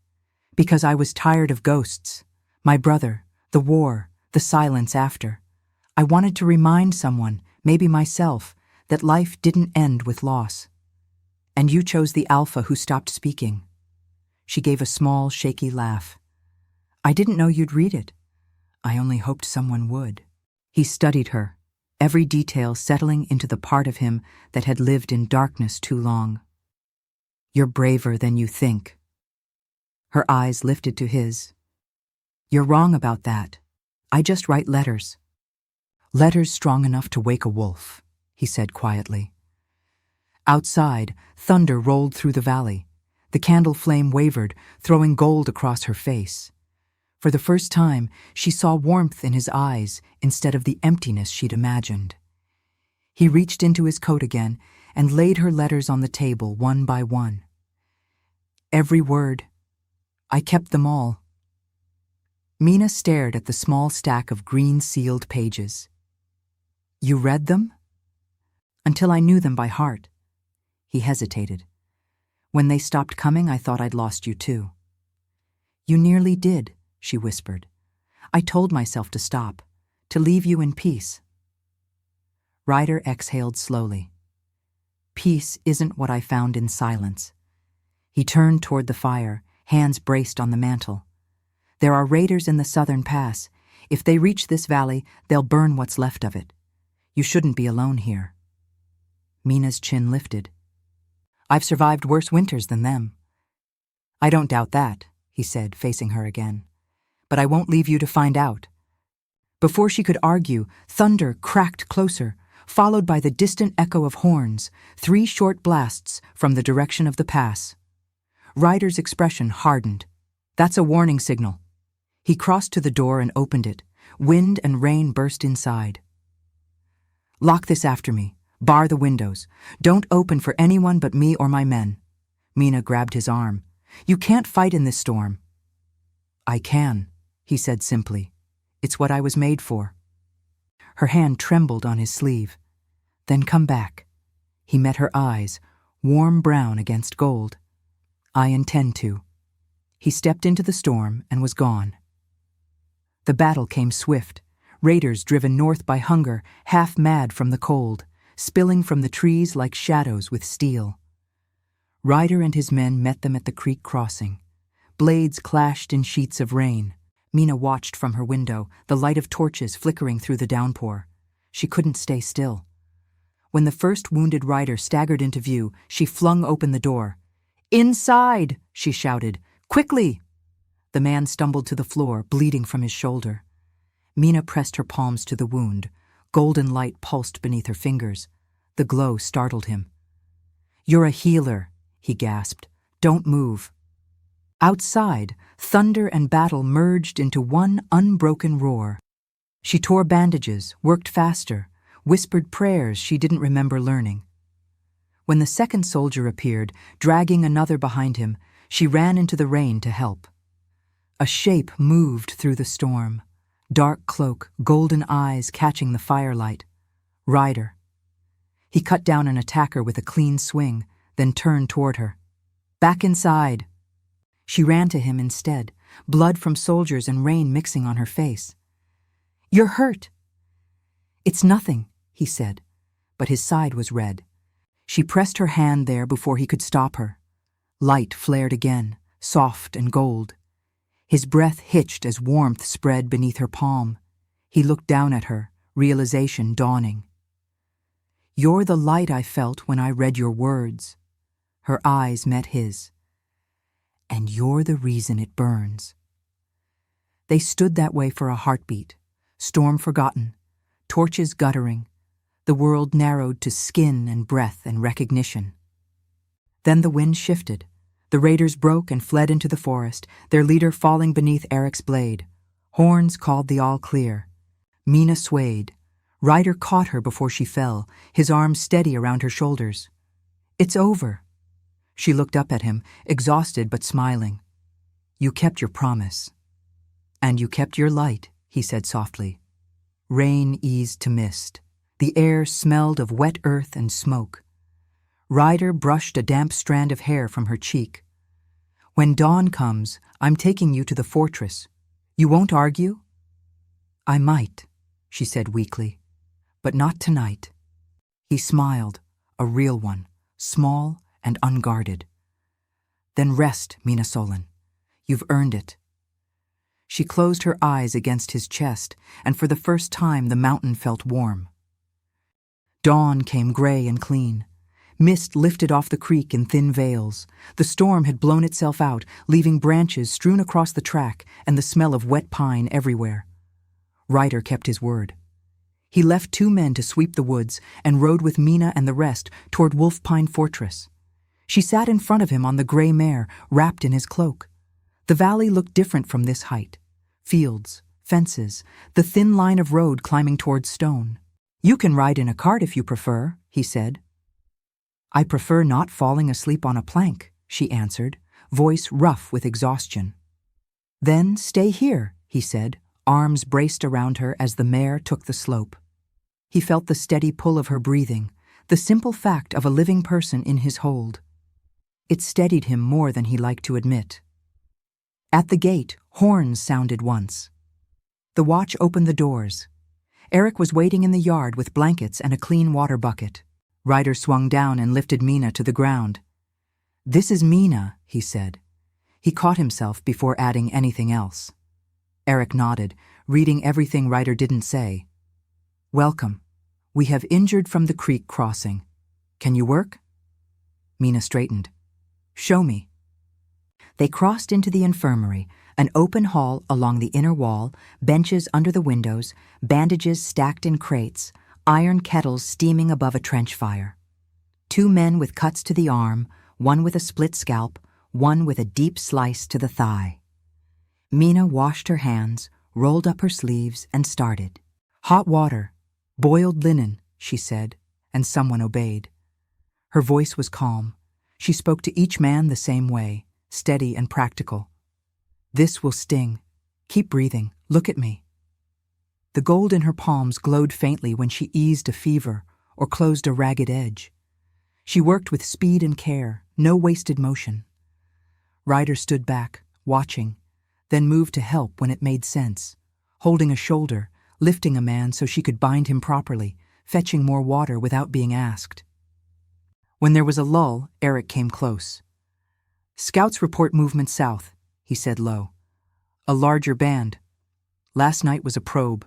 Because I was tired of ghosts. My brother, the war, the silence after. I wanted to remind someone, maybe myself, that life didn't end with loss. And you chose the alpha who stopped speaking. She gave a small, shaky laugh. I didn't know you'd read it. I only hoped someone would. He studied her, every detail settling into the part of him that had lived in darkness too long. You're braver than you think. Her eyes lifted to his. You're wrong about that. I just write letters. Letters strong enough to wake a wolf, he said quietly. Outside, thunder rolled through the valley. The candle flame wavered, throwing gold across her face. For the first time, she saw warmth in his eyes instead of the emptiness she'd imagined. He reached into his coat again and laid her letters on the table one by one. Every word. I kept them all. Mina stared at the small stack of green-sealed pages. You read them? Until I knew them by heart. He hesitated. When they stopped coming, I thought I'd lost you too. You nearly did, she whispered. I told myself to stop, to leave you in peace. Ryder exhaled slowly. Peace isn't what I found in silence. He turned toward the fire, hands braced on the mantel. There are raiders in the southern pass. If they reach this valley, they'll burn what's left of it. You shouldn't be alone here. Mina's chin lifted. I've survived worse winters than them. I don't doubt that, he said, facing her again. But I won't leave you to find out. Before she could argue, thunder cracked closer, followed by the distant echo of horns, 3 short blasts from the direction of the pass. Ryder's expression hardened. That's a warning signal. He crossed to the door and opened it. Wind and rain burst inside. Lock this after me. Bar the windows. Don't open for anyone but me or my men. Mina grabbed his arm. You can't fight in this storm. I can, he said simply. It's what I was made for. Her hand trembled on his sleeve. Then come back. He met her eyes, warm brown against gold. I intend to. He stepped into the storm and was gone. The battle came swift. Raiders driven north by hunger, half mad from the cold, spilling from the trees like shadows with steel. Ryder and his men met them at the creek crossing. Blades clashed in sheets of rain. Mina watched from her window, the light of torches flickering through the downpour. She couldn't stay still. When the first wounded rider staggered into view, she flung open the door. Inside, she shouted. Quickly! The man stumbled to the floor, bleeding from his shoulder. Mina pressed her palms to the wound. Golden light pulsed beneath her fingers. The glow startled him. "You're a healer," he gasped. "Don't move." Outside, thunder and battle merged into one unbroken roar. She tore bandages, worked faster, whispered prayers she didn't remember learning. When the second soldier appeared, dragging another behind him, she ran into the rain to help. A shape moved through the storm. Dark cloak, golden eyes catching the firelight. Ryder. He cut down an attacker with a clean swing, then turned toward her. "Back inside." She ran to him instead, blood from soldiers and rain mixing on her face. "You're hurt." "It's nothing," he said, but his side was red. She pressed her hand there before he could stop her. Light flared again, soft and gold. His breath hitched as warmth spread beneath her palm. He looked down at her, realization dawning. "You're the light I felt when I read your words." Her eyes met his. "And you're the reason it burns." They stood that way for a heartbeat, storm forgotten, torches guttering, the world narrowed to skin and breath and recognition. Then the wind shifted. The raiders broke and fled into the forest, their leader falling beneath Eric's blade. Horns called the all clear. Mina swayed. Ryder caught her before she fell, his arms steady around her shoulders. "It's over." She looked up at him, exhausted but smiling. "You kept your promise." "And you kept your light," he said softly. Rain eased to mist. The air smelled of wet earth and smoke. Ryder brushed a damp strand of hair from her cheek. "When dawn comes, I'm taking you to the fortress. You won't argue?" "I might," she said weakly, "but not tonight." He smiled, a real one, small and unguarded. "Then rest, Mina Solen. You've earned it." She closed her eyes against his chest, and for the first time the mountain felt warm. Dawn came gray and clean. Mist lifted off the creek in thin veils. The storm had blown itself out, leaving branches strewn across the track and the smell of wet pine everywhere. Ryder kept his word. He left 2 men to sweep the woods and rode with Mina and the rest toward Wolf Pine Fortress. She sat in front of him on the gray mare, wrapped in his cloak. The valley looked different from this height. Fields, fences, the thin line of road climbing towards stone. "You can ride in a cart if you prefer," he said. "I prefer not falling asleep on a plank," she answered, voice rough with exhaustion. "Then stay here," he said, arms braced around her as the mare took the slope. He felt the steady pull of her breathing, the simple fact of a living person in his hold. It steadied him more than he liked to admit. At the gate, horns sounded once. The watch opened the doors. Eric was waiting in the yard with blankets and a clean water bucket. Ryder swung down and lifted Mina to the ground. "This is Mina," he said. He caught himself before adding anything else. Eric nodded, reading everything Ryder didn't say. "Welcome. We have injured from the creek crossing. Can you work?" Mina straightened. "Show me." They crossed into the infirmary, an open hall along the inner wall, benches under the windows, bandages stacked in crates, iron kettles steaming above a trench fire. 2 men with cuts to the arm, one with a split scalp, one with a deep slice to the thigh. Mina washed her hands, rolled up her sleeves, and started. "Hot water, boiled linen," she said, and someone obeyed. Her voice was calm. She spoke to each man the same way, steady and practical. "This will sting. Keep breathing. Look at me." The gold in her palms glowed faintly when she eased a fever or closed a ragged edge. She worked with speed and care, no wasted motion. Ryder stood back, watching, then moved to help when it made sense, holding a shoulder, lifting a man so she could bind him properly, fetching more water without being asked. When there was a lull, Eric came close. "Scouts report movement south," he said low. "A larger band. Last night was a probe."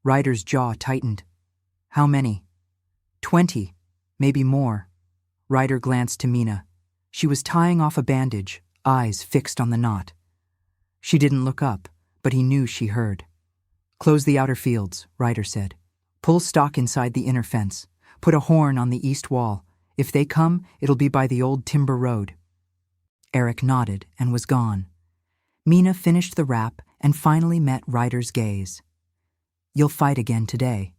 Ryder's jaw tightened. "How many?" 20, maybe more." Ryder glanced to Mina. She was tying off a bandage, eyes fixed on the knot. She didn't look up, but he knew she heard. Close the outer fields, Ryder said. Pull stock inside the inner fence. Put a horn on the east wall. If they come, it'll be by the old timber road. Eric nodded and was gone. Mina finished the wrap and finally met Ryder's gaze. You'll fight again today.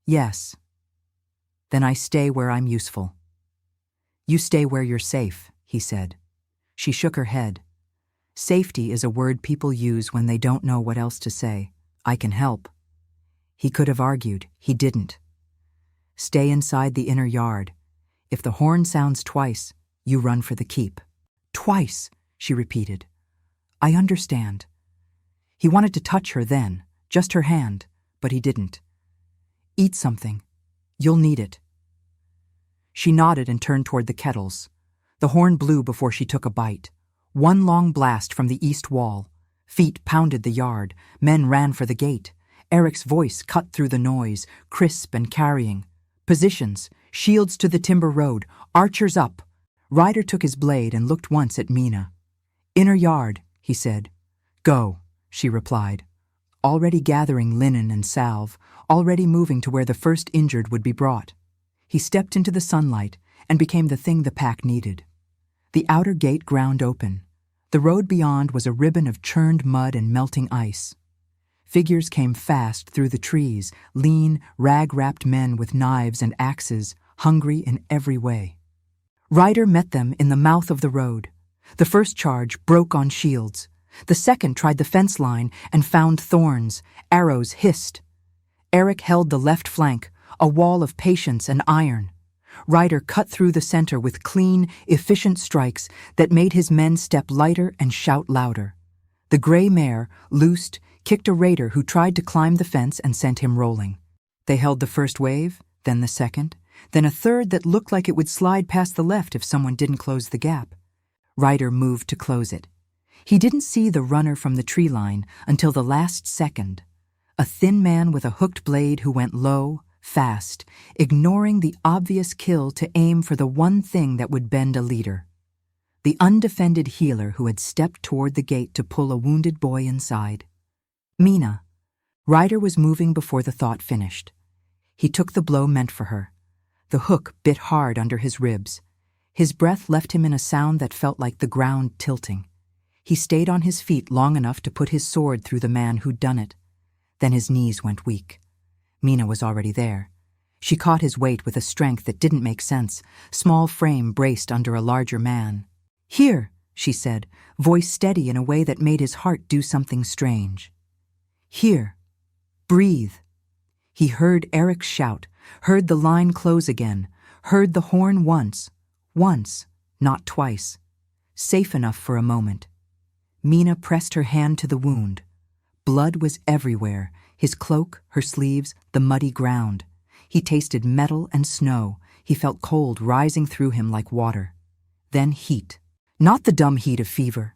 Yes. Then I stay where I'm useful. You stay where you're safe, he said. She shook her head. Safety is a word people use when they don't know what else to say. I can help. He could have argued. He didn't. Stay inside the inner yard. If the horn sounds twice, you run for the keep. Twice, she repeated. I understand. He wanted to touch her then, just her hand, but he didn't. Eat something. You'll need it. She nodded and turned toward the kettles. The horn blew before she took a bite. One long blast from the east wall. Feet pounded the yard. Men ran for the gate. Eric's voice cut through the noise, crisp and carrying. Positions, shields to the timber road, archers up. Ryder took his blade and looked once at Mina. Inner yard, he said. Go, she replied. Already gathering linen and salve, already moving to where the first injured would be brought. He stepped into the sunlight and became the thing the pack needed. The outer gate ground open. The road beyond was a ribbon of churned mud and melting ice. Figures came fast through the trees, lean, rag-wrapped men with knives and axes, hungry in every way. Ryder met them in the mouth of the road. The first charge broke on shields. The second tried the fence line and found thorns. Arrows hissed. Eric held the left flank, a wall of patience and iron. Ryder cut through the center with clean, efficient strikes that made his men step lighter and shout louder. The gray mare, loosed, kicked a raider who tried to climb the fence and sent him rolling. They held the first wave, then the second, then a third that looked like it would slide past the left if someone didn't close the gap. Ryder moved to close it. He didn't see the runner from the tree line until the last second. A thin man with a hooked blade who went low, fast, ignoring the obvious kill to aim for the one thing that would bend a leader. The undefended healer who had stepped toward the gate to pull a wounded boy inside. Mina. Ryder was moving before the thought finished. He took the blow meant for her. The hook bit hard under his ribs. His breath left him in a sound that felt like the ground tilting. He stayed on his feet long enough to put his sword through the man who'd done it. Then his knees went weak. Mina was already there. She caught his weight with a strength that didn't make sense, small frame braced under a larger man. Here, she said, voice steady in a way that made his heart do something strange. Here. Breathe. He heard Eric shout, heard the line close again, heard the horn once, not twice. Safe enough for a moment. Mina pressed her hand to the wound. Blood was everywhere, his cloak, her sleeves, the muddy ground. He tasted metal and snow. He felt cold rising through him like water. Then heat. Not the dumb heat of fever.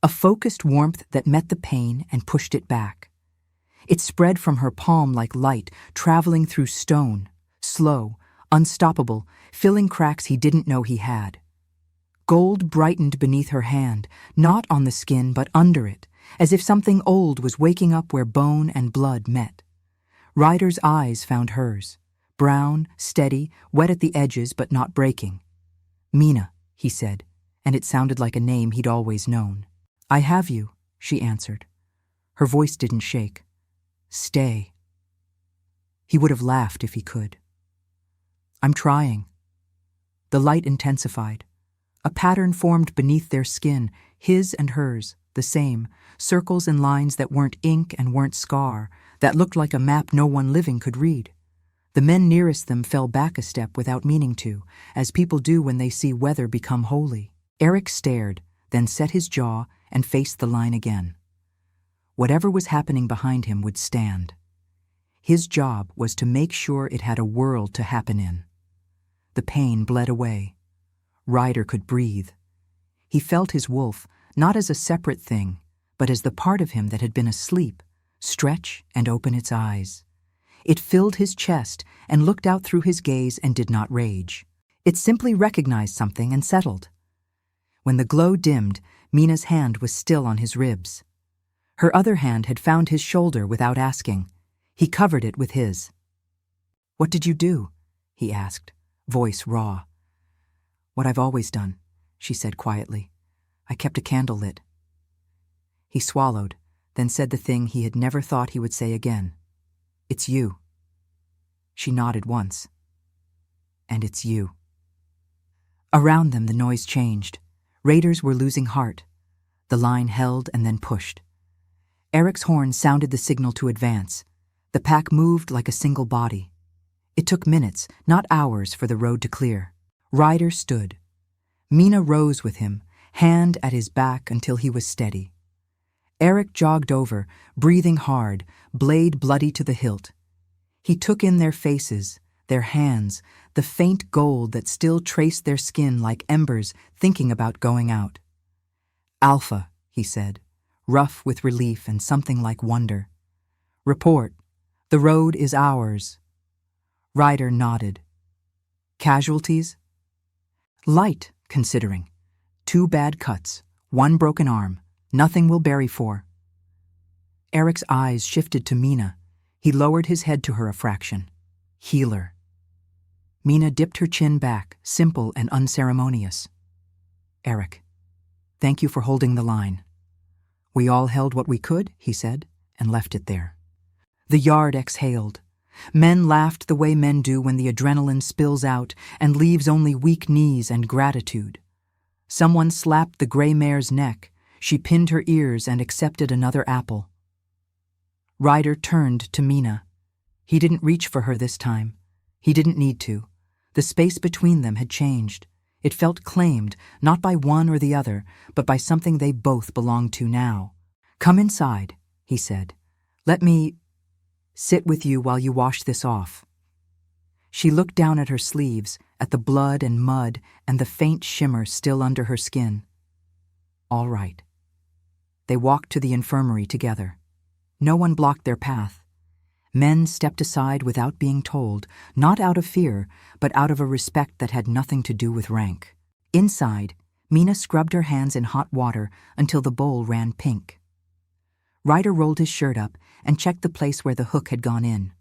A focused warmth that met the pain and pushed it back. It spread from her palm like light, traveling through stone, slow, unstoppable, filling cracks he didn't know he had. Gold brightened beneath her hand, not on the skin but under it, as if something old was waking up where bone and blood met. Ryder's eyes found hers, brown, steady, wet at the edges but not breaking. Mina, he said, and it sounded like a name he'd always known. I have you, she answered. Her voice didn't shake. Stay. He would have laughed if he could. I'm trying. The light intensified. A pattern formed beneath their skin, his and hers, the same, circles and lines that weren't ink and weren't scar, that looked like a map no one living could read. The men nearest them fell back a step without meaning to, as people do when they see weather become holy. Eric stared, then set his jaw and faced the line again. Whatever was happening behind him would stand. His job was to make sure it had a world to happen in. The pain bled away. Ryder could breathe. He felt his wolf, not as a separate thing, but as the part of him that had been asleep, stretch and open its eyes. It filled his chest and looked out through his gaze and did not rage. It simply recognized something and settled. When the glow dimmed, Mina's hand was still on his ribs. Her other hand had found his shoulder without asking. He covered it with his. "What did you do?" he asked, voice raw. "What I've always done," she said quietly. "I kept a candle lit." He swallowed, then said the thing he had never thought he would say again. "It's you." She nodded once. "And it's you." Around them the noise changed. Raiders were losing heart. The line held and then pushed. Eric's horn sounded the signal to advance. The pack moved like a single body. It took minutes, not hours, for the road to clear. Ryder stood. Mina rose with him, hand at his back until he was steady. Eric jogged over, breathing hard, blade bloody to the hilt. He took in their faces, their hands, the faint gold that still traced their skin like embers thinking about going out. "Alpha," he said, rough with relief and something like wonder. "Report. The road is ours." Ryder nodded. "Casualties?" "Light, considering. 2 bad cuts, 1 broken arm. Nothing we'll bury for." Eric's eyes shifted to Mina. He lowered his head to her a fraction. "Healer." Mina dipped her chin back, simple and unceremonious. "Eric, thank you for holding the line." "We all held what we could," he said, and left it there. The yard exhaled. Men laughed the way men do when the adrenaline spills out and leaves only weak knees and gratitude. Someone slapped the gray mare's neck. She pinned her ears and accepted another apple. Ryder turned to Mina. He didn't reach for her this time. He didn't need to. The space between them had changed. It felt claimed, not by one or the other, but by something they both belonged to now. "Come inside," he said. "Let me sit with you while you wash this off." She looked down at her sleeves, at the blood and mud and the faint shimmer still under her skin. "All right." They walked to the infirmary together. No one blocked their path. Men stepped aside without being told, not out of fear, but out of a respect that had nothing to do with rank. Inside, Mina scrubbed her hands in hot water until the bowl ran pink. Ryder rolled his shirt up and checked the place where the hook had gone in.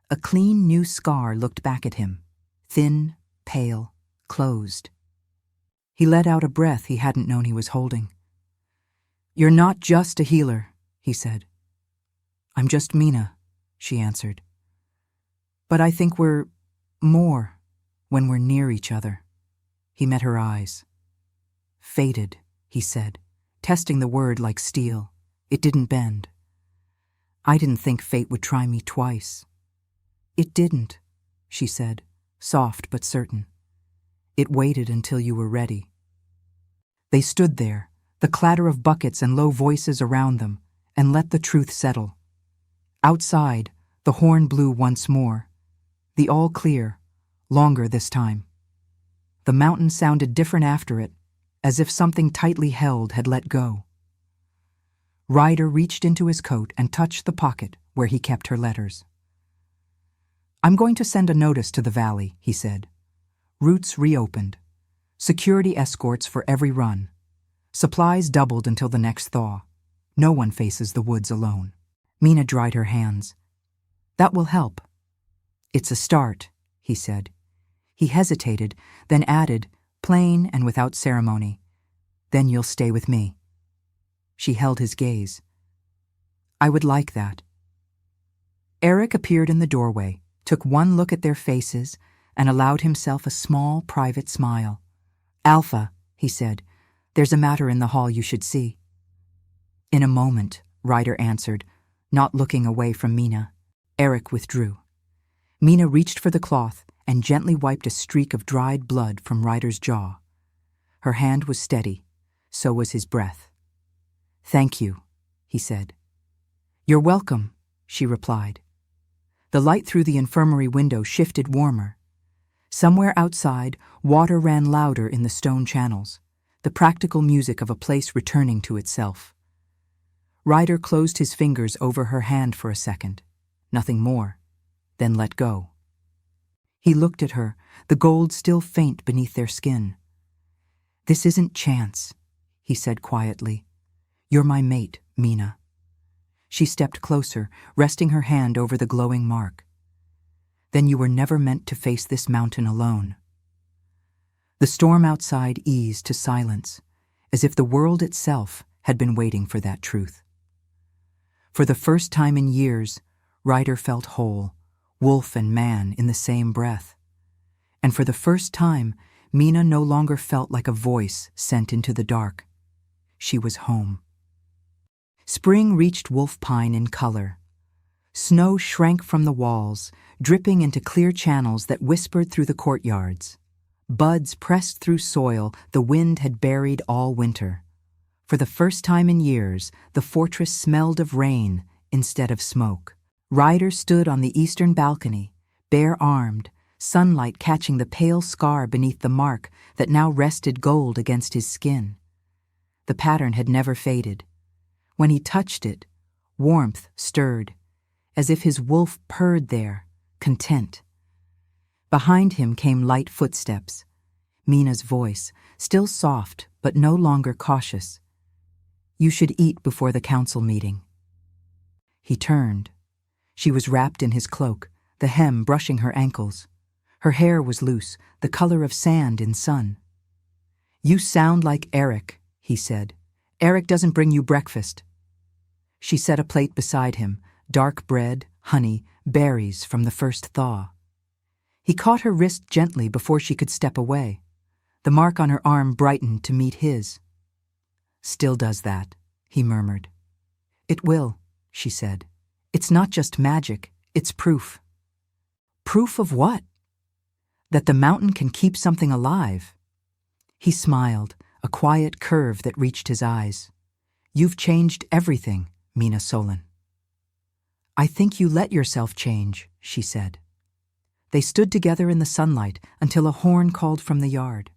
A clean new scar looked back at him, thin, pale, closed. He let out a breath he hadn't known he was holding. "You're not just a healer," he said. "I'm just Mina," she answered. "But I think we're more when we're near each other." He met her eyes. "Fated," he said, testing the word like steel. It didn't bend. "I didn't think fate would try me twice." "It didn't," she said, soft but certain. "It waited until you were ready." They stood there, the clatter of buckets and low voices around them, and let the truth settle. Outside, the horn blew once more. The all clear, longer this time. The mountain sounded different after it, as if something tightly held had let go. Ryder reached into his coat and touched the pocket where he kept her letters. "I'm going to send a notice to the valley," he said. "Routes reopened. Security escorts for every run. Supplies doubled until the next thaw. No one faces the woods alone." Mina dried her hands. "That will help." "It's a start," he said. He hesitated, then added, plain and without ceremony, "Then you'll stay with me." She held his gaze. "I would like that." Eric appeared in the doorway, took one look at their faces, and allowed himself a small, private smile. "Alpha," he said, "there's a matter in the hall you should see." "In a moment," Ryder answered, not looking away from Mina. Eric withdrew. Mina reached for the cloth and gently wiped a streak of dried blood from Ryder's jaw. Her hand was steady, so was his breath. "Thank you," he said. "You're welcome," she replied. The light through the infirmary window shifted warmer. Somewhere outside, water ran louder in the stone channels, the practical music of a place returning to itself. Ryder closed his fingers over her hand for a second, nothing more, then let go. He looked at her, the gold still faint beneath their skin. "This isn't chance," he said quietly. "You're my mate, Mina. She stepped closer, resting her hand over the glowing mark. Then you were never meant to face this mountain alone. The storm outside eased to silence, as if the world itself had been waiting for that truth. For the first time in years, Ryder felt whole, wolf and man in the same breath. And for the first time, Mina no longer felt like a voice sent into the dark. She was home. Spring reached Wolf Pine in color. Snow shrank from the walls, dripping into clear channels that whispered through the courtyards. Buds pressed through soil the wind had buried all winter. For the first time in years, the fortress smelled of rain instead of smoke. Ryder stood on the eastern balcony, bare-armed, sunlight catching the pale scar beneath the mark that now rested gold against his skin. The pattern had never faded. When he touched it, warmth stirred, as if his wolf purred there, content. Behind him came light footsteps. Mina's voice, still soft but no longer cautious. "You should eat before the council meeting." He turned. She was wrapped in his cloak, the hem brushing her ankles. Her hair was loose, the color of sand in sun. "You sound like Eric," he said. "Eric doesn't bring you breakfast." She set a plate beside him, dark bread, honey, berries from the first thaw. He caught her wrist gently before she could step away. The mark on her arm brightened to meet his. "Still does that," he murmured. "It will," she said. "It's not just magic, it's proof." "Proof of what?" "That the mountain can keep something alive." He smiled, a quiet curve that reached his eyes. "You've changed everything, Mina Solen." "I think you let yourself change," she said. They stood together in the sunlight until a horn called from the yard.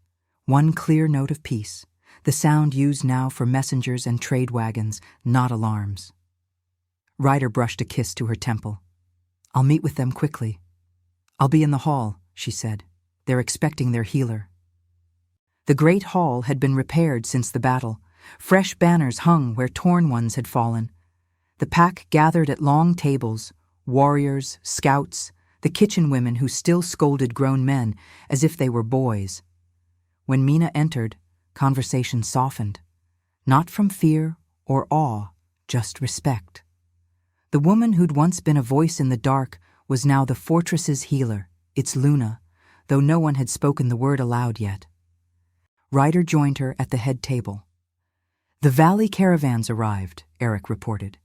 One clear note of peace, the sound used now for messengers and trade wagons, not alarms. Ryder brushed a kiss to her temple. "I'll meet with them quickly." "I'll be in the hall," she said. "They're expecting their healer." The great hall had been repaired since the battle. Fresh banners hung where torn ones had fallen. The pack gathered at long tables, warriors, scouts, the kitchen women who still scolded grown men as if they were boys. When Mina entered, conversation softened. Not from fear or awe, just respect. The woman who'd once been a voice in the dark was now the fortress's healer, its Luna, though no one had spoken the word aloud yet. Ryder joined her at the head table. "The valley caravans arrived," Eric reported.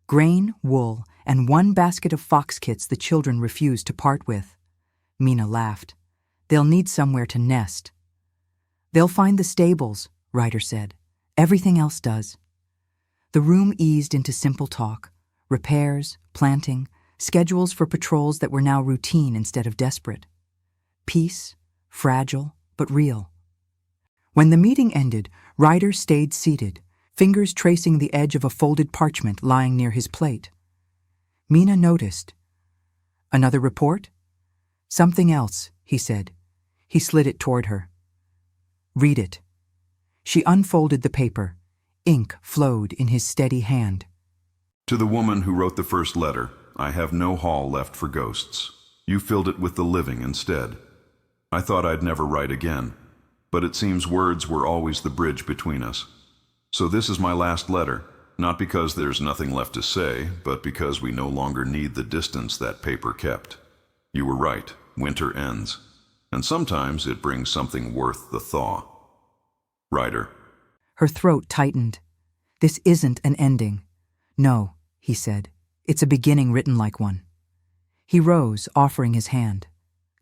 "Grain, wool, and one basket of fox kits the children refused to part with." Mina laughed. "They'll need somewhere to nest." "They'll find the stables," Ryder said. "Everything else does." The room eased into simple talk. Repairs, planting, schedules for patrols that were now routine instead of desperate. Peace, fragile but real. When the meeting ended, Ryder stayed seated, fingers tracing the edge of a folded parchment lying near his plate. Mina noticed. "Another report?" "Something else," he said. He slid it toward her. "Read it." She unfolded the paper. Ink flowed in his steady hand. To the woman who wrote the first letter, I have no hall left for ghosts. You filled it with the living instead. I thought I'd never write again, but it seems words were always the bridge between us. So this is my last letter, not because there's nothing left to say, but because we no longer need the distance that paper kept. You were right, winter ends, and sometimes it brings something worth the thaw. Ryder. Her throat tightened. "This isn't an ending." "No," he said. "It's a beginning written like one." He rose, offering his hand.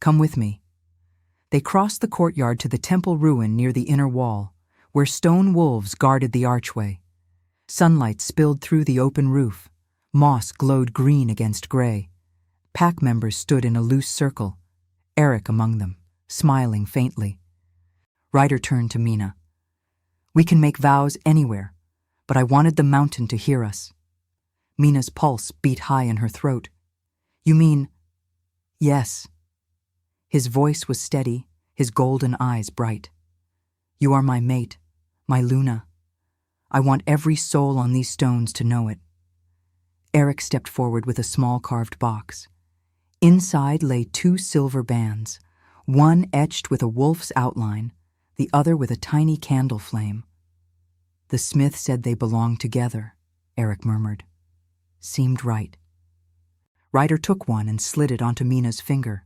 "Come with me." They crossed the courtyard to the temple ruin near the inner wall, where stone wolves guarded the archway. Sunlight spilled through the open roof. Moss glowed green against gray. Pack members stood in a loose circle, Eric among them, smiling faintly. Ryder turned to Mina. "We can make vows anywhere, but I wanted the mountain to hear us." Mina's pulse beat high in her throat. "You mean—" "Yes." His voice was steady, his golden eyes bright. "You are my mate, my Luna. I want every soul on these stones to know it. Eric stepped forward with a small carved box. Inside lay 2 silver bands, one etched with a wolf's outline, the other with a tiny candle flame. "The smith said they belonged together," Eric murmured. "Seemed right." Ryder took one and slid it onto Mina's finger.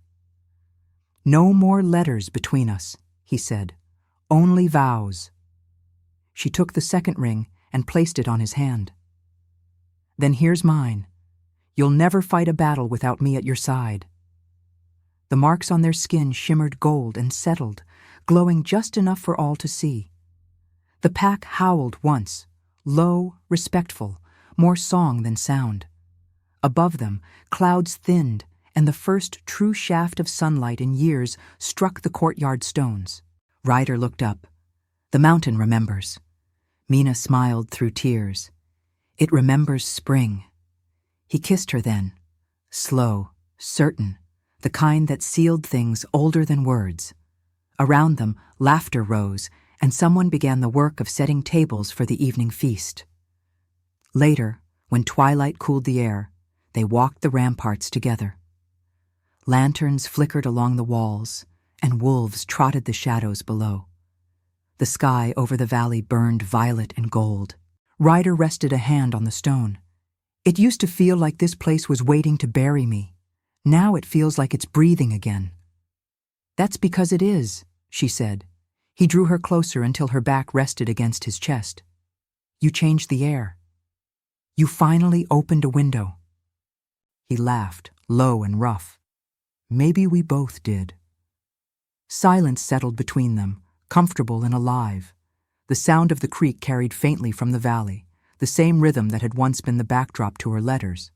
"No more letters between us," he said. "Only vows." She took the second ring and placed it on his hand. "Then here's mine. You'll never fight a battle without me at your side." The marks on their skin shimmered gold and settled, glowing just enough for all to see. The pack howled once, low, respectful, more song than sound. Above them, clouds thinned, and the first true shaft of sunlight in years struck the courtyard stones. Ryder looked up. "The mountain remembers." Mina smiled through tears. "It remembers spring." He kissed her then, slow, certain, the kind that sealed things older than words. Around them, laughter rose, and someone began the work of setting tables for the evening feast. Later, when twilight cooled the air, they walked the ramparts together. Lanterns flickered along the walls, and wolves trotted the shadows below. The sky over the valley burned violet and gold. Ryder rested a hand on the stone. "It used to feel like this place was waiting to bury me. Now it feels like it's breathing again." "That's because it is," she said. He drew her closer until her back rested against his chest. "You changed the air. You finally opened a window." He laughed, low and rough. "Maybe we both did." Silence settled between them, comfortable and alive. The sound of the creek carried faintly from the valley, the same rhythm that had once been the backdrop to her letters.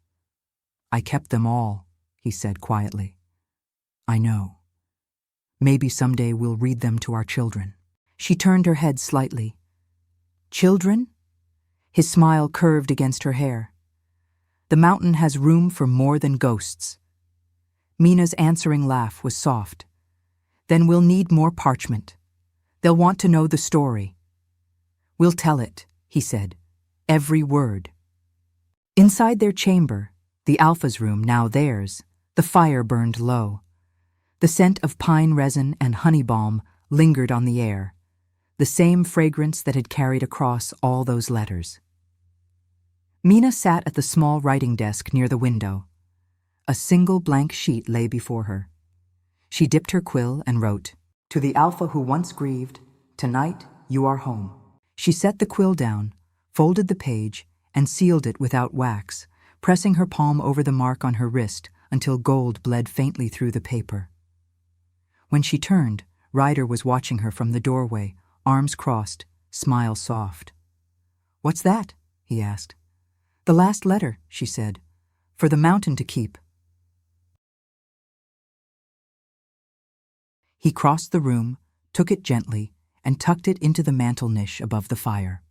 "I kept them all," he said quietly. "I know. Maybe someday we'll read them to our children." She turned her head slightly. "Children?" His smile curved against her hair. "The mountain has room for more than ghosts." Mina's answering laugh was soft. "Then we'll need more parchment. They'll want to know the story." "We'll tell it," he said. "Every word." Inside their chamber, the Alpha's room, now theirs, the fire burned low. The scent of pine resin and honey balm lingered on the air, the same fragrance that had carried across all those letters. Mina sat at the small writing desk near the window. A single blank sheet lay before her. She dipped her quill and wrote, "To the Alpha who once grieved, tonight you are home." She set the quill down, folded the page, and sealed it without wax, pressing her palm over the mark on her wrist until gold bled faintly through the paper. When she turned, Ryder was watching her from the doorway, arms crossed, smile soft. "What's that?" he asked. "The last letter," she said, "for the mountain to keep." He crossed the room, took it gently, and tucked it into the mantel niche above the fire.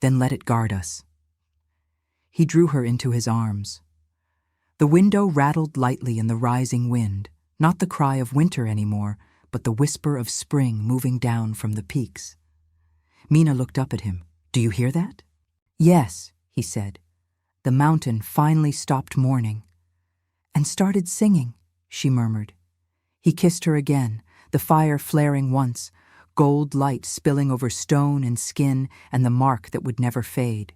"Then let it guard us." He drew her into his arms. The window rattled lightly in the rising wind, not the cry of winter anymore, but the whisper of spring moving down from the peaks. Mina looked up at him. "Do you hear that?" "Yes," he said. "The mountain finally stopped mourning." "And started singing," she murmured. He kissed her again, the fire flaring once, gold light spilling over stone and skin and the mark that would never fade.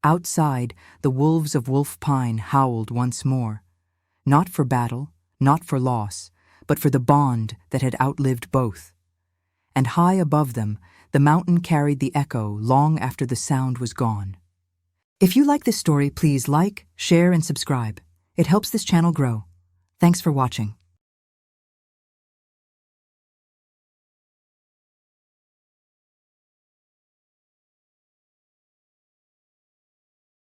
Outside, the wolves of Wolf Pine howled once more, not for battle, not for loss, but for the bond that had outlived both. And high above them, the mountain carried the echo long after the sound was gone. If you like this story, please like, share, and subscribe. It helps this channel grow. Thanks for watching.